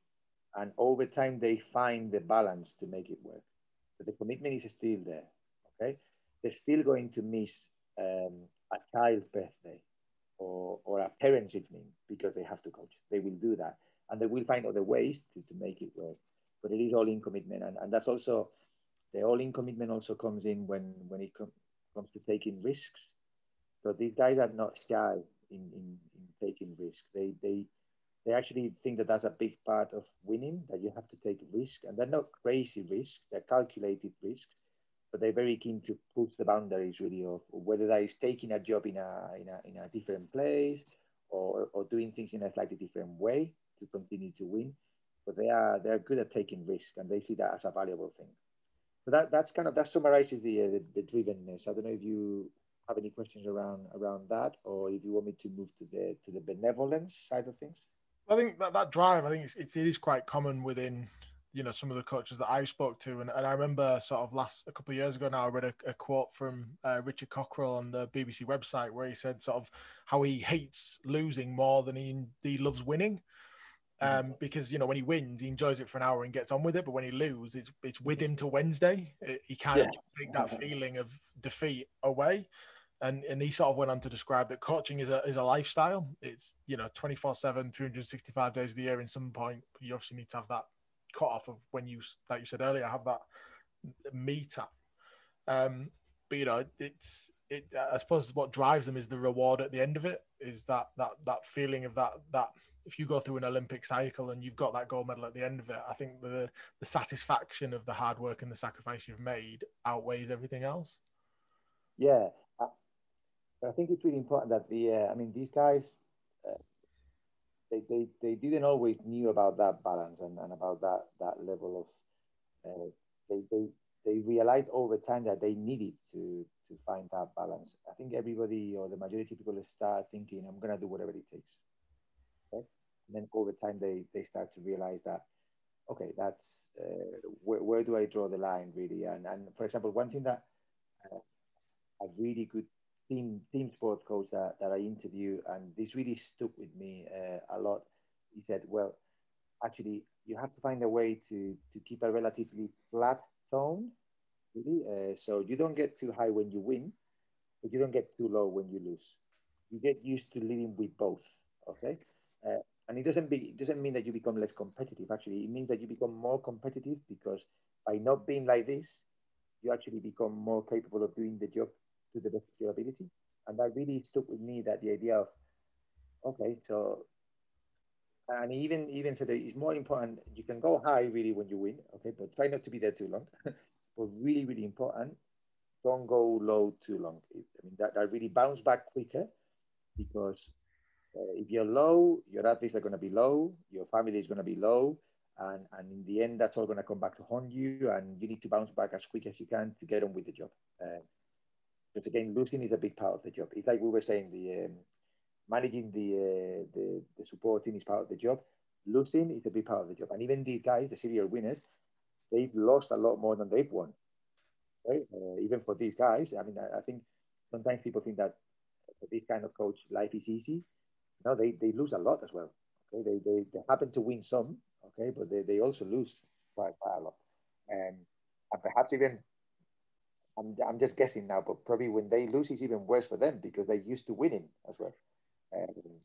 and over time they find the balance to make it work. So the commitment is still there. Okay, they're still going to miss a child's birthday or a parent's evening because they have to coach. They will do that, and they will find other ways to make it work. But it is all-in commitment, and that's also the all-in commitment also comes in when it comes to taking risks. So these guys are not shy in taking risks. They actually think that that's a big part of winning, that you have to take risk, and they're not crazy risks, they're calculated risks, but they're very keen to push the boundaries really of whether that is taking a job in a different place or doing things in a slightly different way to continue to win. But they're good at taking risk, and they see that as a valuable thing. So that summarizes the drivenness. I don't know if you have any questions around that, or if you want me to move to the benevolence side of things. I think that drive, I think it is quite common within, some of the coaches that I spoke to. And I remember sort of a couple of years ago now, I read a quote from Richard Cockrell on the BBC website where he said sort of how he hates losing more than he loves winning. Because, when he wins, he enjoys it for an hour and gets on with it. But when he loses, it's with him till Wednesday. He can't take that feeling of defeat away. And he sort of went on to describe that coaching is a lifestyle. It's 24/7, 365 days of the year. In some point, you obviously need to have that cut off of when you, like you said earlier, have that me time. But I suppose what drives them is the reward at the end of it. Is that feeling of that if you go through an Olympic cycle and you've got that gold medal at the end of it, I think the satisfaction of the hard work and the sacrifice you've made outweighs everything else. Yeah. I think it's really important that these guys, they didn't always knew about that balance and about that level of, they realized over time that they needed to find that balance. I think everybody or the majority of people start thinking, I'm going to do whatever it takes. Okay? And then over time, they start to realize that, okay, that's, where do I draw the line really? And for example, one thing that a really good team sport coach that I interviewed, and this really stuck with me a lot. He said, well, actually, you have to find a way to keep a relatively flat tone, really. So you don't get too high when you win, but you don't get too low when you lose. You get used to living with both, okay? And it doesn't mean that you become less competitive. Actually, it means that you become more competitive because by not being like this, you actually become more capable of doing the job to the best of your ability. And that really stuck with me, that the idea of, okay, so, and he even said that it's more important, you can go high really when you win, okay, but try not to be there too long. But really, really important, don't go low too long. That really bounce back quicker, because if you're low, your athletes are going to be low, your family is going to be low, and in the end, that's all going to come back to haunt you, and you need to bounce back as quick as you can to get on with the job. Because again, losing is a big part of the job. It's like we were saying, managing the support team is part of the job. Losing is a big part of the job. And even these guys, the serial winners, they've lost a lot more than they've won. Right? Even for these guys, I think sometimes people think that for this kind of coach, life is easy. No, they lose a lot as well. Okay, they happen to win some, okay, but they also lose quite a lot. And perhaps even, I'm just guessing now, but probably when they lose, it's even worse for them because they're used to winning as well.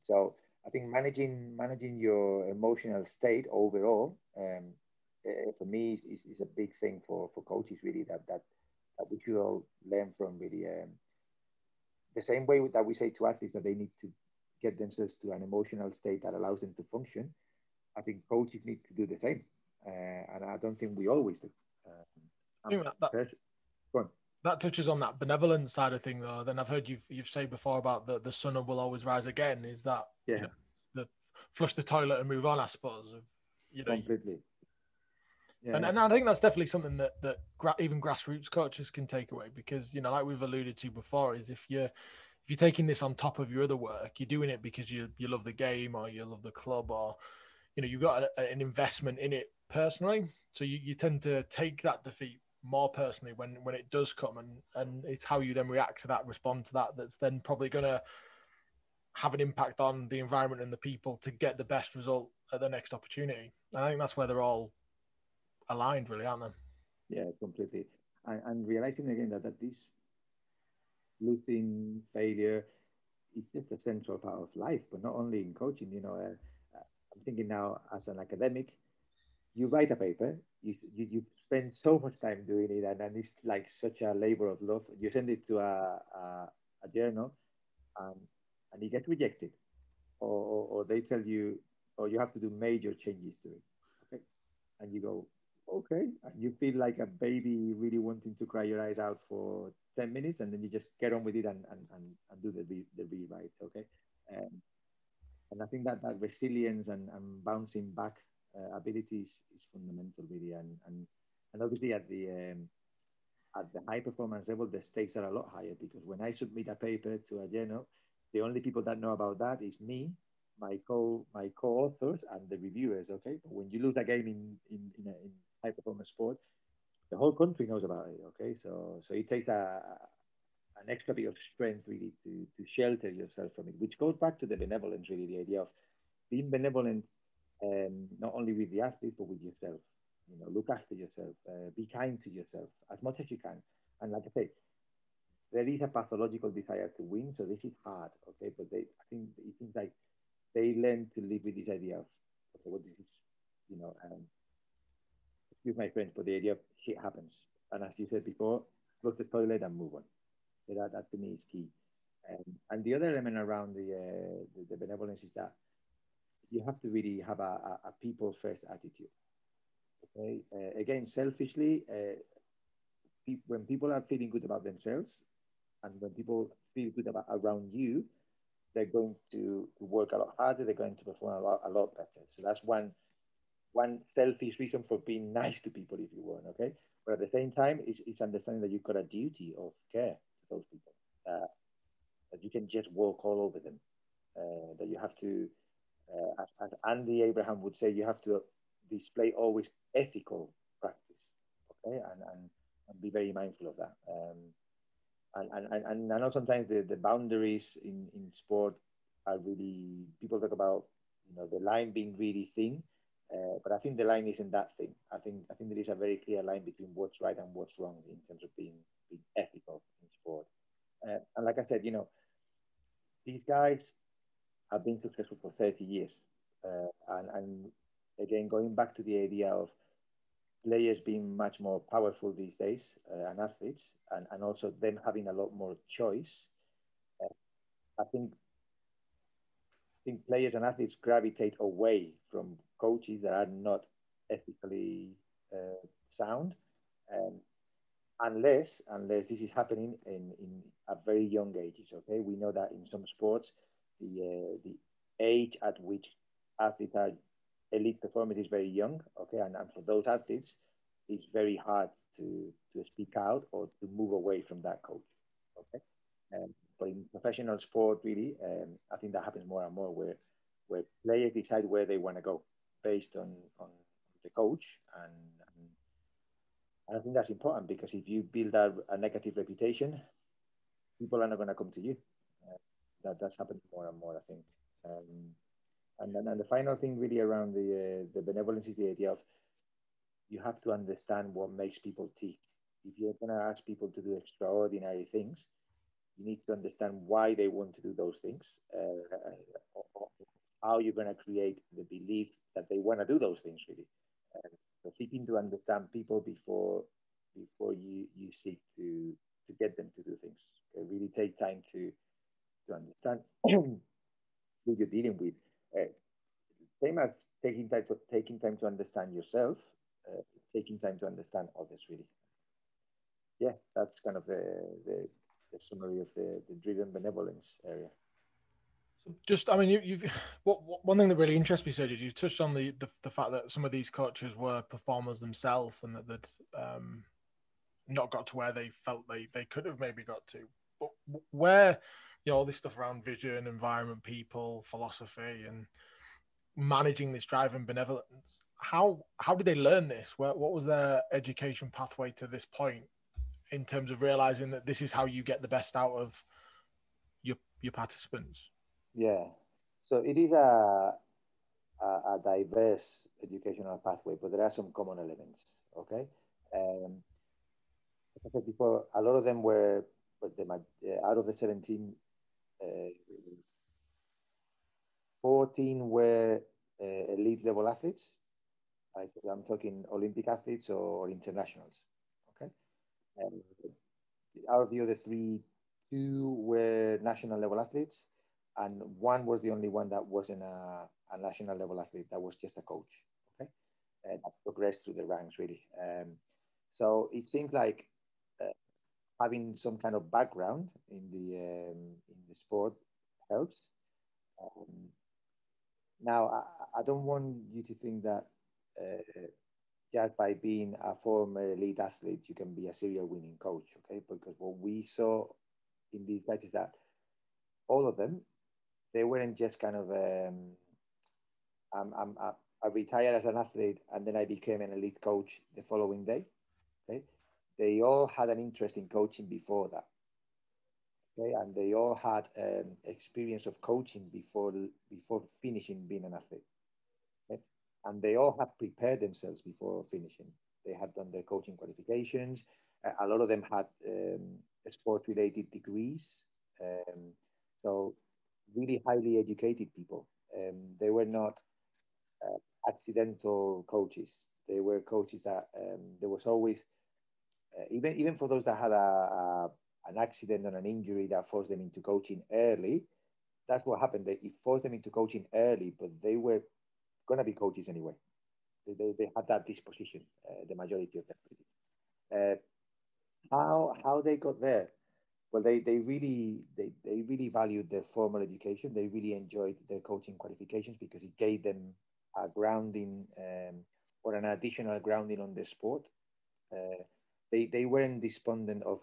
So I think managing your emotional state overall, for me, is a big thing for coaches really that we should all learn from really. The same way that we say to athletes that they need to get themselves to an emotional state that allows them to function, I think coaches need to do the same, and I don't think we always do. That touches on that benevolent side of thing, though. Then I've heard you've said before about the sun will always rise again. Is that the flush the toilet and move on? I suppose. Completely. Yeah. And I think that's definitely something that even grassroots coaches can take away, because like we've alluded to before, is if you're taking this on top of your other work, you're doing it because you love the game or you love the club, or you've got an investment in it personally. So you tend to take that defeat more personally when it does come, and it's how you then react to that, respond to that, that's then probably going to have an impact on the environment and the people to get the best result at the next opportunity. And I think that's where they're all aligned, really, aren't they? Yeah, completely. And realizing again that this losing, failure, it's just a central part of life, but not only in coaching. I'm thinking now as an academic, you write a paper, you spend so much time doing it, and it's like such a labor of love. You send it to a journal, and it gets rejected, or they tell you, or you have to do major changes to it. Okay, and you go, okay, and you feel like a baby really wanting to cry your eyes out for 10 minutes, and then you just get on with it and do the rewrite. Okay, and I think that resilience and bouncing back ability is fundamental, really, and obviously at at the high performance level, the stakes are a lot higher, because when I submit a paper to a journal, the only people that know about that is me, my co-authors, and the reviewers. Okay, but when you lose a game in high performance sport, the whole country knows about it. Okay, so it takes an extra bit of strength really to shelter yourself from it, which goes back to the benevolence, really, the idea of being benevolent, not only with the athletes but with yourself. You know, look after yourself, be kind to yourself as much as you can. And like I say, there is a pathological desire to win, so this is hard. Okay, but I think it seems like they learn to live with this idea of, okay, what this is, you know, excuse my French, but the idea of shit happens. And as you said before, go to the toilet and move on. So that to me is key. And the other element around the benevolence is that you have to really have a people first attitude. Okay, again, selfishly, when people are feeling good about themselves, and when people feel good about around you, they're going to work a lot harder. They're going to perform a lot better. So that's one selfish reason for being nice to people, if you want. Okay, but at the same time, it's understanding that you've got a duty of care to those people. That you can just walk all over them. That you have to, as Andy Abraham would say, you have to display always ethical practice. Okay, and be very mindful of that. And I know sometimes the boundaries in sport are really, people talk about, you know, the line being really thin, but I think the line isn't that thin. I think there is a very clear line between what's right and what's wrong in terms of being ethical in sport. And like I said, you know, these guys have been successful for 30 years, and again, going back to the idea of players being much more powerful these days, and athletes, and also them having a lot more choice. I think players and athletes gravitate away from coaches that are not ethically sound, um, unless this is happening in at very young ages. Okay, we know that in some sports, the age at which athletes are elite performers is very young. Okay, and for those athletes, it's very hard to speak out or to move away from that coach. Okay, but in professional sport, really, I think that happens more and more, where players decide where they want to go based on the coach, and I think that's important, because if you build a negative reputation, people are not going to come to you. That's happening more and more, I think. And the final thing really around the benevolence is the idea of, you have to understand what makes people tick. If you're going to ask people to do extraordinary things, you need to understand why they want to do those things, or how you're going to create the belief that they want to do those things, really. So seeking to understand people before you seek to get them to do things. Okay? Really take time to understand who you're dealing with. Same as taking time to understand yourself, taking time to understand others, really. Yeah, that's kind of the summary of the driven benevolence area. So just, I mean, you've one thing that really interests me, Sergio, you touched on the fact that some of these coaches were performers themselves, and that they'd not got to where they felt they could have maybe got to. But where, you know, all this stuff around vision, environment, people, philosophy, and managing this drive and benevolence, how did they learn this? What was their education pathway to this point, in terms of realizing that this is how you get the best out of your participants? Yeah, so it is a diverse educational pathway, but there are some common elements. Okay, as I said before, a lot of them were, but out of the 17, 14 were elite level athletes. I'm talking Olympic athletes or internationals. Okay, out of the other three, 2 were national level athletes, and 1 was the only one that wasn't a national level athlete. That was just a coach. Okay, that progressed through the ranks, really. So it seems like having some kind of background in the sport helps. Now, I don't want you to think that just by being a former elite athlete, you can be a serial winning coach, okay? Because what we saw in these guys is that all of them, they weren't just kind of, I retired as an athlete and then I became an elite coach the following day, okay? They all had an interest in coaching before that, okay? And they all had experience of coaching before finishing being an athlete. Okay? And they all had prepared themselves before finishing. They had done their coaching qualifications. A lot of them had sport-related degrees. So really highly educated people. They were not accidental coaches. They were coaches that there was always, even for those that had an accident and an injury that forced them into coaching early, that's what happened. It forced them into coaching early, but they were going to be coaches anyway. They had that disposition, the majority of them. How they got there? Well, they really valued their formal education. They really enjoyed their coaching qualifications because it gave them a grounding or an additional grounding on their sport. They weren't despondent of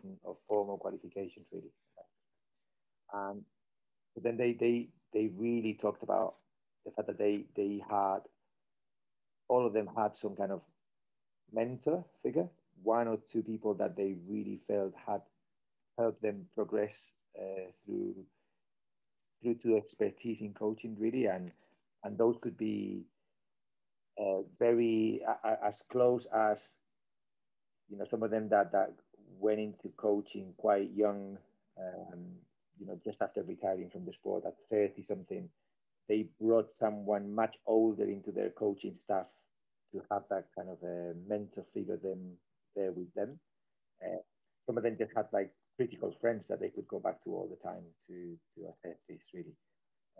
formal qualifications really. But then they really talked about the fact that they had all of them had some kind of mentor figure, one or two people that they really felt had helped them progress through to expertise in coaching, really, and those could be very as close as some of them that went into coaching quite young, um, just after retiring from the sport at 30 something. They brought someone much older into their coaching staff to have that kind of a mentor figure them there with them. Uh, some of them just had like critical friends that they could go back to all the time to assess this really.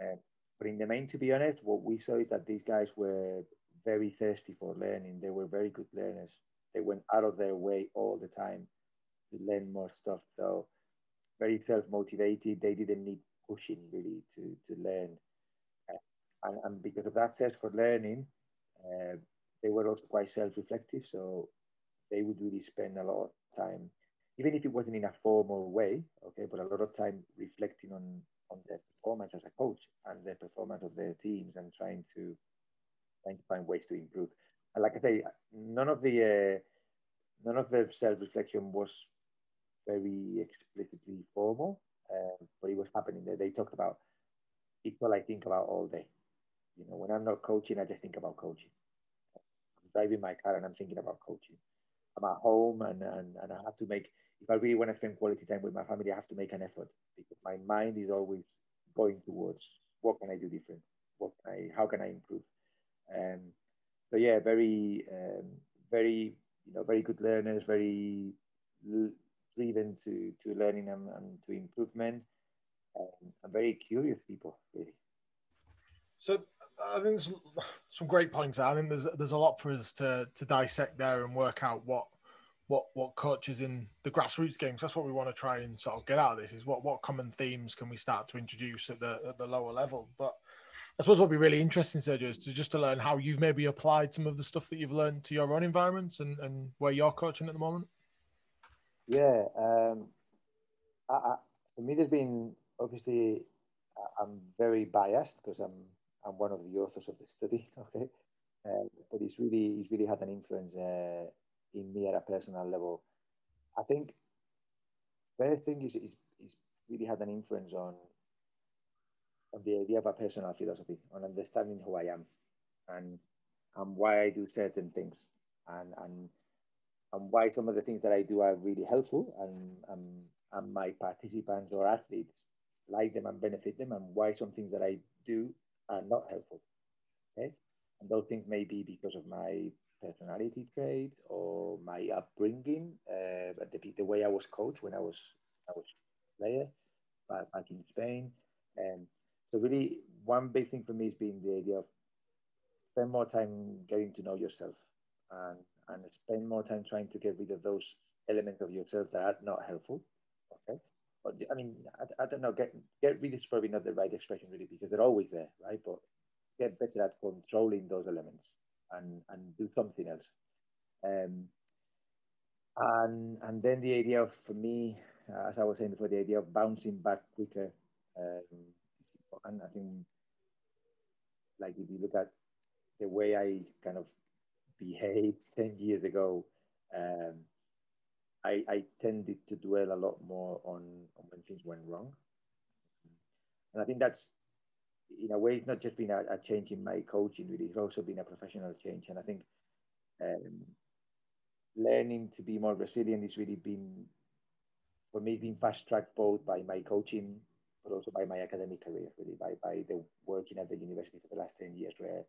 Uh, but in the main, to be honest, what we saw is that these guys were very thirsty for learning. They were very good learners. They went out of their way all the time to learn more stuff. So very self motivated. They didn't need pushing really to learn. And because of that thirst for learning, uh, they were also quite self-reflective. So they would really spend a lot of time, even if it wasn't in a formal way, okay, but a lot of time reflecting on their performance as a coach and the performance of their teams and trying to find ways to improve. And like I say, none of the self-reflection was very explicitly formal, but it was happening there. They talked about it's all I think about all day. When I'm not coaching, I just think about coaching. I'm driving my car and I'm thinking about coaching. I'm at home and I have to make, if I really want to spend quality time with my family, I have to make an effort because my mind is always going towards what can I do different? How can I improve? Um, so yeah, very, very good learners, very driven to learning and to improvement, and very curious people, really. So I think there's some great points there. I think there's a lot for us to dissect there and work out what coaches in the grassroots games. That's what we want to try and sort of get out of this is what common themes can we start to introduce at the lower level. But I suppose what would be really interesting, Sergio, is to learn how you've maybe applied some of the stuff that you've learned to your own environments and where you're coaching at the moment. Yeah, for me, there's been obviously I'm very biased because I'm one of the authors of the study. Okay, but it's really had an influence in me at a personal level. I think first thing is really had an influence on the idea of a personal philosophy, on understanding who I am and and why I do certain things and and why some of the things that I do are really helpful and my participants or athletes like them and benefit them, and why some things that I do are not helpful. Okay, and those things may be because of my personality trait or my upbringing, but the way I was coached when I was a player back in Spain, and so really one big thing for me has been the idea of spend more time getting to know yourself and spend more time trying to get rid of those elements of yourself that are not helpful. Okay. But I mean, I don't know, get rid is probably not the right expression really because they're always there, right? But get better at controlling those elements and do something else. Um, and then the idea of, for me, as I was saying before, the idea of bouncing back quicker. And I think, like, if you look at the way I kind of behaved 10 years ago, um, I tended to dwell a lot more on when things went wrong. And I think that's, in a way, it's not just been a change in my coaching, really, it's also been a professional change. And I think um, learning to be more resilient is really been, for me, been fast tracked both by my coaching, but also by my academic career, really, by the working at the university for the last 10 years, where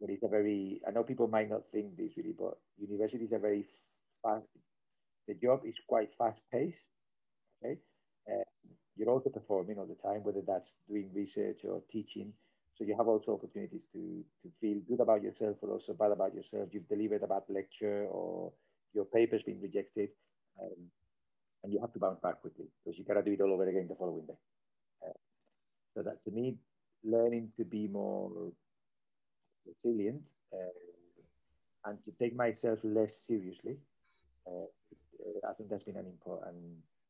it's a very, I know people might not think this really, but universities are very fast, the job is quite fast paced, okay? Uh, you're also performing all the time, whether that's doing research or teaching. So you have also opportunities to feel good about yourself, but also bad about yourself. You've delivered a bad lecture or your paper's been rejected, and you have to bounce back quickly because you got to do it all over again the following day. So that, to me, learning to be more resilient and to take myself less seriously, I think that's been an important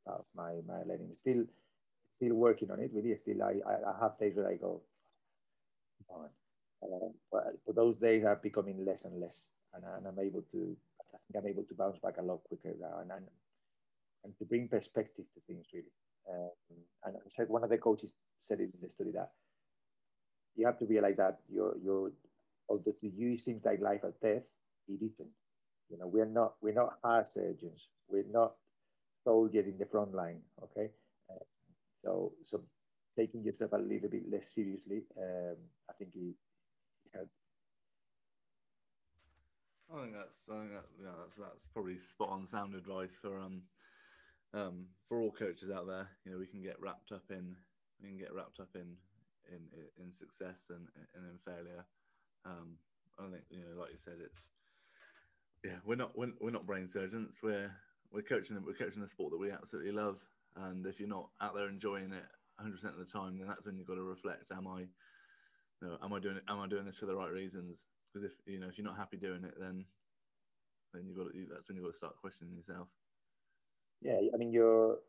part of my learning. Still working on it, really. Still, I have days where I go, on. But those days are becoming less and less, and I'm able to, I think I'm able to bounce back a lot quicker now, and to bring perspective to things, really. And I said, one of the coaches said it in the study that you have to realize that your although to you it seems like life or death, it isn't. You know, we're not heart surgeons. We're not soldiers in the front line. Okay, so taking yourself a little bit less seriously, I think it helps. I think that, yeah, that's probably spot on sound advice for all coaches out there. You know, we can get wrapped up in success and in failure. I think, you know, like you said, it's, yeah, we're not brain surgeons. We're coaching a sport that we absolutely love, and if you're not out there enjoying it 100% of the time, then that's when you've got to reflect: am I doing this for the right reasons? Because if you're not happy doing it, then that's when you've got to start questioning yourself. Yeah, I mean, your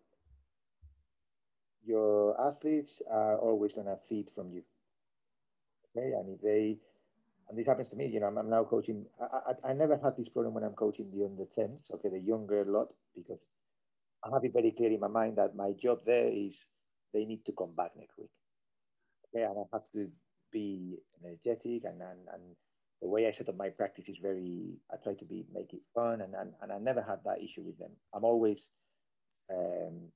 athletes are always going to feed from you. Okay, and if they, and this happens to me, you know, I'm now coaching. I never had this problem when I'm coaching the under 10s, okay, the younger lot, because I have it very clear in my mind that my job there is they need to come back next week. Okay, and I have to be energetic, and the way I set up my practice is very, I try to make it fun, and I never had that issue with them. I'm always, um,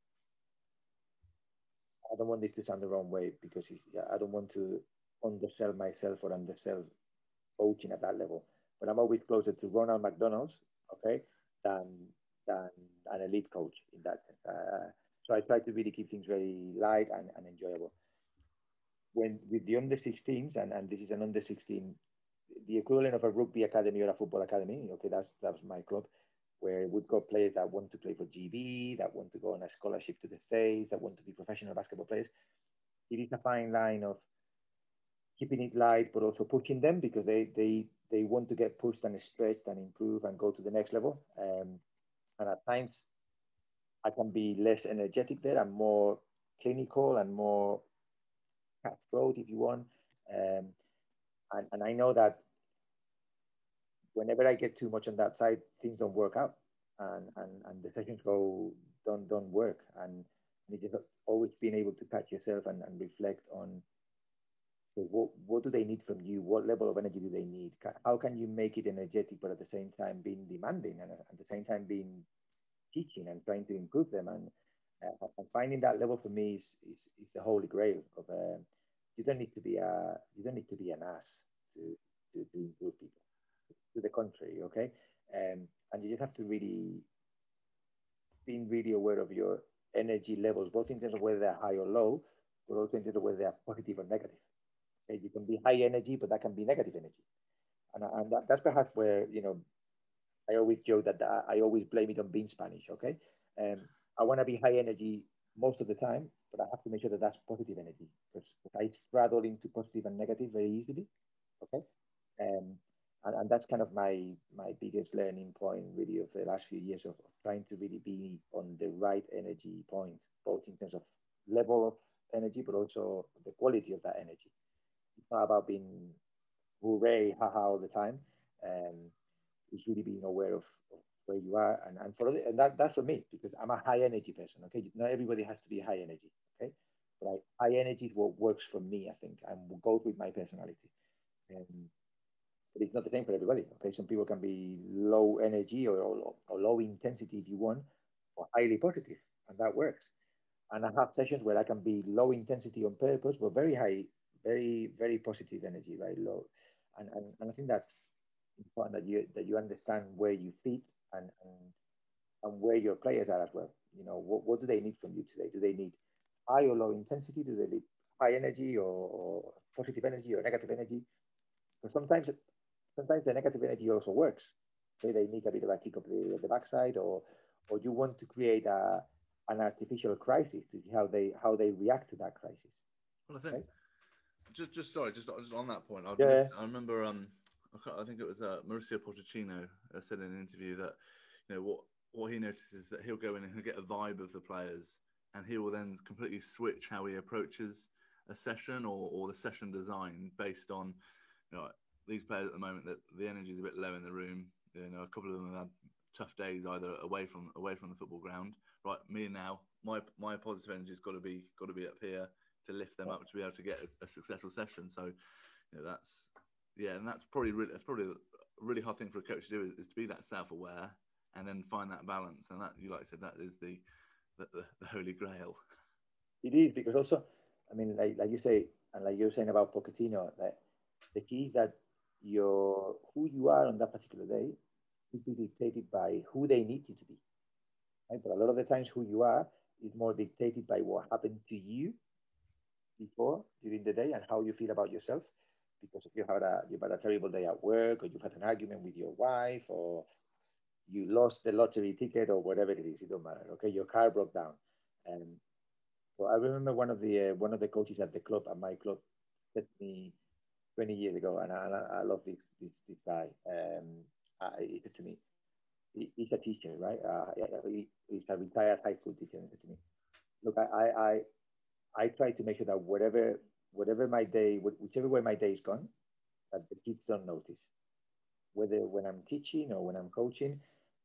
I don't want this to sound the wrong way because I don't want to undersell myself or undersell coaching at that level. But I'm always closer to Ronald McDonald's, okay, than than an elite coach in that sense. So I try to really keep things very light and enjoyable. When with the under 16s, and this is an under 16, the equivalent of a rugby academy or a football academy, okay, that's my club, where we've got players that want to play for GB, that want to go on a scholarship to the States, that want to be professional basketball players. It is a fine line of keeping it light, but also pushing them because they want to get pushed and stretched and improve and go to the next level. And at times, I can be less energetic there and more clinical and more cutthroat, if you want. Um, and I know that whenever I get too much on that side, things don't work out, and the sessions don't work, and it's just always being able to catch yourself and reflect on, so what do they need from you? What level of energy do they need? How can you make it energetic, but at the same time being demanding, and at the same time being teaching and trying to improve them? And finding that level for me is the holy grail of. You don't need to be an ass to improve people. To the contrary, okay, and you just have to really being really aware of your energy levels, both in terms of whether they're high or low, but also in terms of whether they're positive or negative. Okay? You can be high energy, but that can be negative energy, and that's perhaps where, you know, I always joke that I always blame it on being Spanish. Okay, I want to be high energy most of the time, but I have to make sure that that's positive energy because I straddle into positive and negative very easily. Okay, um, and that's kind of my biggest learning point really of the last few years of trying to really be on the right energy point, both in terms of level of energy, but also the quality of that energy. It's not about being hooray, haha all the time. Um, it's really being aware of where you are, and that's for me because I'm a high energy person. Okay, not everybody has to be high energy. Okay, but high energy is what works for me. I think and goes with my personality. Um, but it's not the same for everybody. Okay, some people can be low energy or low intensity if you want, or highly positive, and that works. And I have sessions where I can be low intensity on purpose, but very high, very positive energy, very low. And I think that's important that you understand where you fit and where your players are as well. You know, what do they need from you today? Do they need high or low intensity? Do they need high energy or positive energy or negative energy? Because sometimes the negative energy also works. Say they need a bit of a kick up the backside, or you want to create an artificial crisis to see how they react to that crisis. Well, I think just on that point, I remember I think it was Mauricio Pochettino said in an interview that what he notices is that he'll go in and he'll get a vibe of the players, and he will then completely switch how he approaches a session or the session design based on these players at the moment that the energy is a bit low in the room. A couple of them have had tough days either away from the football ground. Right, me now, my positive energy's got to be up here to lift them up to be able to get a successful session. So and that's probably a really hard thing for a coach to do is to be that self-aware and then find that balance. And that, you like I said, that is the holy grail. It is, because also, I mean, like you say, and like you're saying about Pochettino, that the key is that who you are on that particular day is dictated by who they need you to be. Right? But a lot of the times, who you are is more dictated by what happened to you before during the day and how you feel about yourself. Because if you've had a terrible day at work, or you've had an argument with your wife, or you lost the lottery ticket, or whatever it is, it don't matter. Okay, your car broke down, and so I remember one of the coaches at my club said to me 20 years ago, and I love this guy. He said to me, he's a teacher, right? He's a retired high school teacher. And he said to me, look, I try to make sure that whatever my day, whichever way my day is gone, that the kids don't notice. Whether when I'm teaching or when I'm coaching,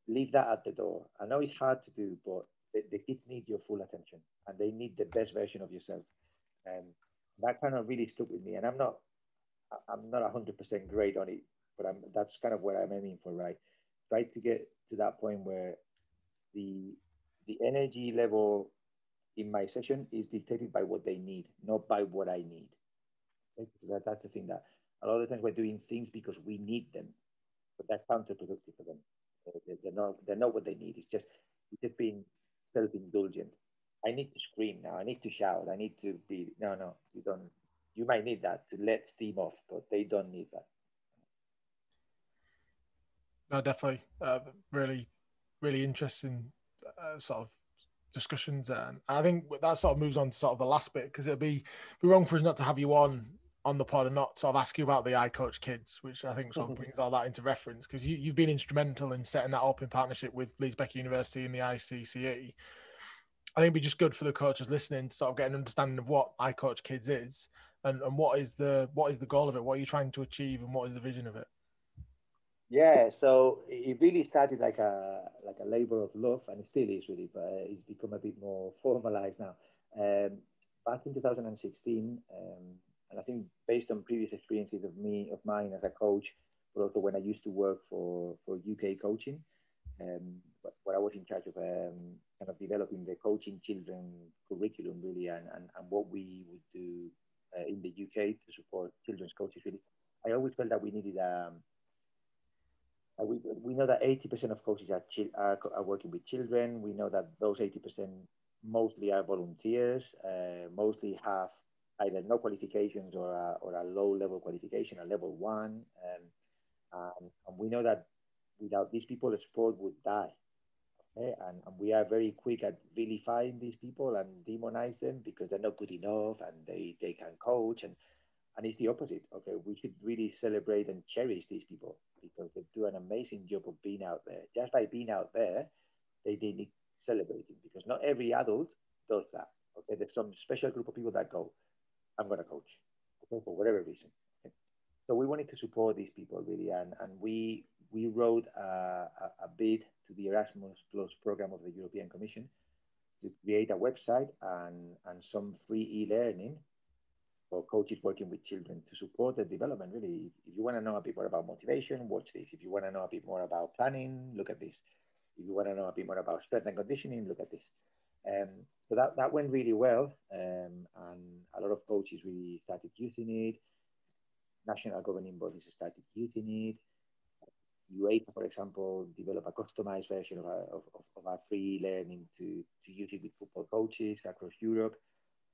leave that at the door. I know it's hard to do, but the kids need your full attention, and they need the best version of yourself. And that kind of really stuck with me. And I'm not 100% great on it, but that's kind of what I'm aiming for, right? Try to get to that point where the energy level in my session is dictated by what they need, not by what I need. Okay? That's the thing, that a lot of times we're doing things because we need them, but that's counterproductive for them. They're not what they need. It's just being self-indulgent. I need to scream now. I need to shout. I need to be. No, you don't. You might need that to let steam off, but they don't need that. No, definitely. Really, really interesting sort of discussions, and I think that sort of moves on to sort of the last bit, because it'd be wrong for us not to have you on the pod and not sort of ask you about the I Coach Kids, which I think sort of brings all that into reference, because you've been instrumental in setting that up in partnership with Leeds Beckett University and the ICCE. I think it'd be just good for the coaches listening to sort of get an understanding of what I Coach Kids is, and what is the goal of it, what are you trying to achieve, and what is the vision of it. Yeah, so it really started like a labor of love, and it still is really, but it's become a bit more formalized now. Back in 2016, and I think based on previous experiences of mine as a coach, but also when I used to work for UK coaching, where I was in charge of kind of developing the coaching children curriculum really, and what we would do in the UK to support children's coaches really. I always felt that we needed we know that 80% of coaches are working with children. We know that those 80% mostly are volunteers, mostly have either no qualifications or a low level qualification, a level 1. And we know that without these people, the sport would die. Okay? And we are very quick at vilifying these people and demonize them because they're not good enough and they can coach. And it's the opposite. Okay, we should really celebrate and cherish these people. because they do an amazing job of being out there. Just by being out there, they need celebrating, because not every adult does that. Okay, there's some special group of people that go, I'm going to coach, okay, for whatever reason. Okay? So we wanted to support these people really, and we wrote a bid to the Erasmus Plus program of the European Commission to create a website and some free e-learning for coaches working with children to support their development. Really, if you want to know a bit more about motivation, watch this. If you want to know a bit more about planning, look at this. If you want to know a bit more about strength and conditioning, look at this. So that went really well, and a lot of coaches really started using it. National governing bodies started using it. UEFA, for example, developed a customized version of our free learning to use it with football coaches across Europe.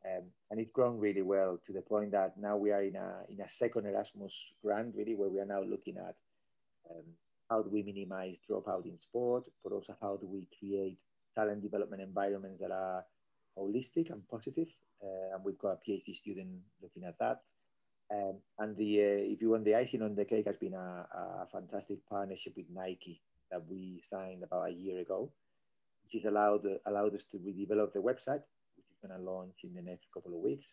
And it's grown really well to the point that now we are in a second Erasmus grant, really, where we are now looking at how do we minimize dropout in sport, but also how do we create talent development environments that are holistic and positive. And we've got a PhD student looking at that. And if you want, the icing on the cake has been a fantastic partnership with Nike that we signed about a year ago, which has allowed us to redevelop the website, which is going to launch in the next couple of weeks.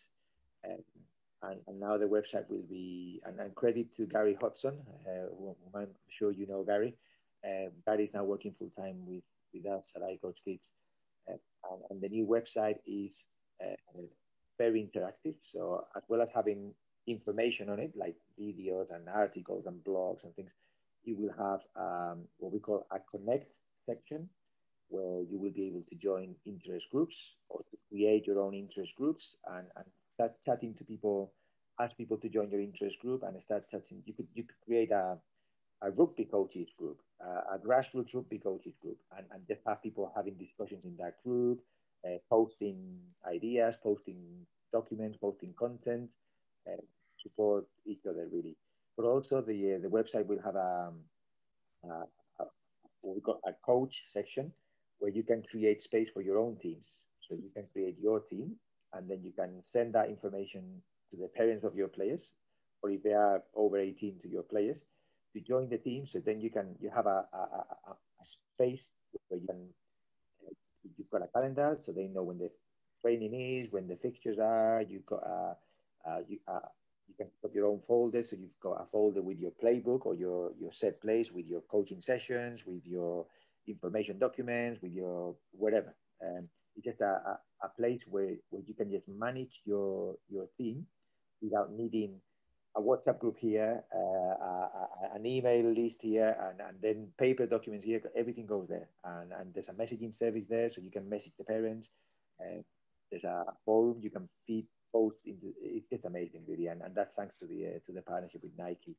And now the website will be, and credit to Gary Hodson, who I'm sure you know Gary. Gary is now working full time with us at iCoach Kids. And the new website is very interactive. So as well as having information on it, like videos and articles and blogs and things, you will have what we call a connect section, where you will be able to join interest groups or to create your own interest groups and start chatting to people, ask people to join your interest group and start chatting. You could create a rugby coaches group, a grassroots rugby coaches group, and just have people having discussions in that group, posting ideas, posting documents, posting content, support each other really. But also the website will have what we call a coach section, where you can create space for your own teams. So you can create your team, and then you can send that information to the parents of your players, or if they are over 18, to your players to join the team. So then you have a space where you've got a calendar, so they know when the training is, when the fixtures are. You've got you can put your own folder, so you've got a folder with your playbook or your set plays, with your coaching sessions, with your information documents, with your whatever. It's just a place where you can just manage your team without needing a WhatsApp group here, an email list here, and then paper documents here. Everything goes there, and there's a messaging service there, so you can message the parents. There's a forum you can feed posts into. It's just amazing, really, and that's thanks to the partnership with Nike.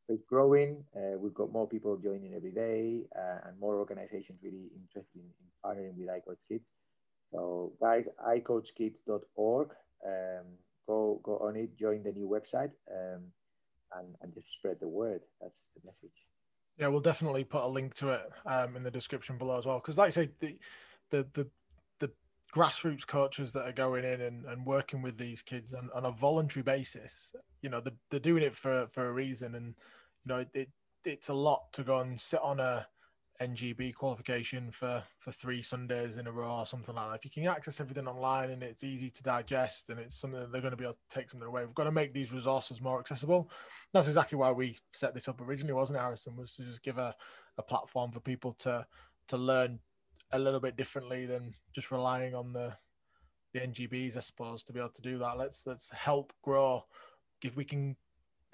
It's growing. We've got more people joining every day, and more organizations really interested in partnering with iCoach Kids. So, guys, iCoachKids.org. Go on it, join the new website, and just spread the word. That's the message. Yeah, we'll definitely put a link to it in the description below as well. Because, like I say, the grassroots coaches that are going in and working with these kids on a voluntary basis, they're doing it for a reason. And it's a lot to go and sit on a NGB qualification for 3 Sundays in a row or something like that. If you can access everything online and it's easy to digest and it's something that they're going to be able to take something away, we've got to make these resources more accessible. That's exactly why we set this up originally, wasn't it, Harrison? Was to just give a platform for people to learn a little bit differently than just relying on the NGBs, I suppose, to be able to do that. Let's help grow. If we can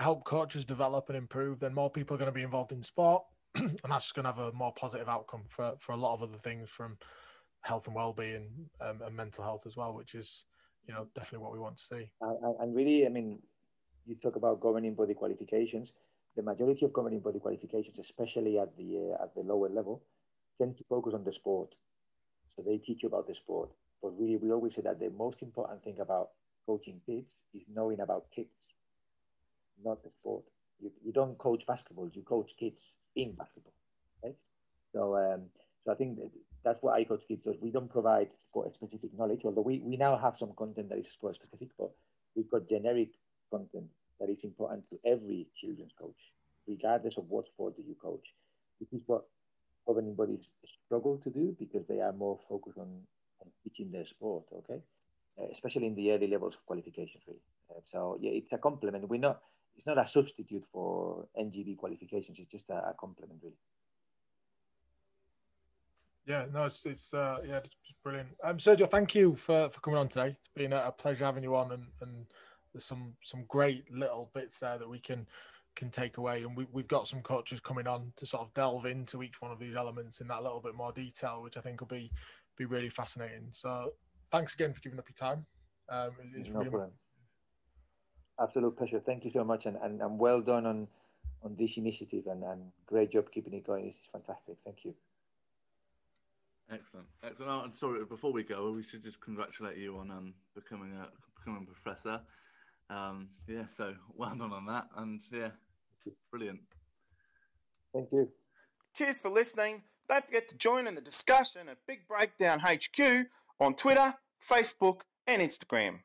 help coaches develop and improve, then more people are going to be involved in sport, and that's just going to have a more positive outcome for a lot of other things, from health and well-being and mental health as well, which is definitely what we want to see. And really, I mean, you talk about governing body qualifications. The majority of governing body qualifications, especially at the lower level, tend to focus on the sport. So they teach you about the sport. But really, we always say that the most important thing about coaching kids is knowing about kids, not the sport. You don't coach basketball, you coach kids in basketball, right? So I think that's what iCoach Kids does. We don't provide sport-specific knowledge, although we now have some content that is sport-specific, but we've got generic content that is important to every children's coach, regardless of what sport do you coach. This is what governing bodies struggle to do because they are more focused on teaching their sport, okay? Especially in the early levels of qualifications, really. So yeah, it's a complement. It's not a substitute for NGB qualifications. It's just a complement, really. Yeah, no, it's brilliant. Sergio, thank you for coming on today. It's been a pleasure having you on, and there's some great little bits there that we can take away, and we've got some coaches coming on to sort of delve into each one of these elements in that little bit more detail, which I think will be really fascinating. So thanks again for giving up your time. It's no really problem. Absolute pleasure. Thank you so much, and well done on this initiative, and great job keeping it going. This is fantastic. Thank you. Excellent. Oh, I'm sorry, before we go, we should just congratulate you on becoming a professor. Yeah, so well done on that, and yeah, brilliant. Thank you. Cheers for listening. Don't forget to join in the discussion at Big Breakdown HQ on Twitter, Facebook, and Instagram.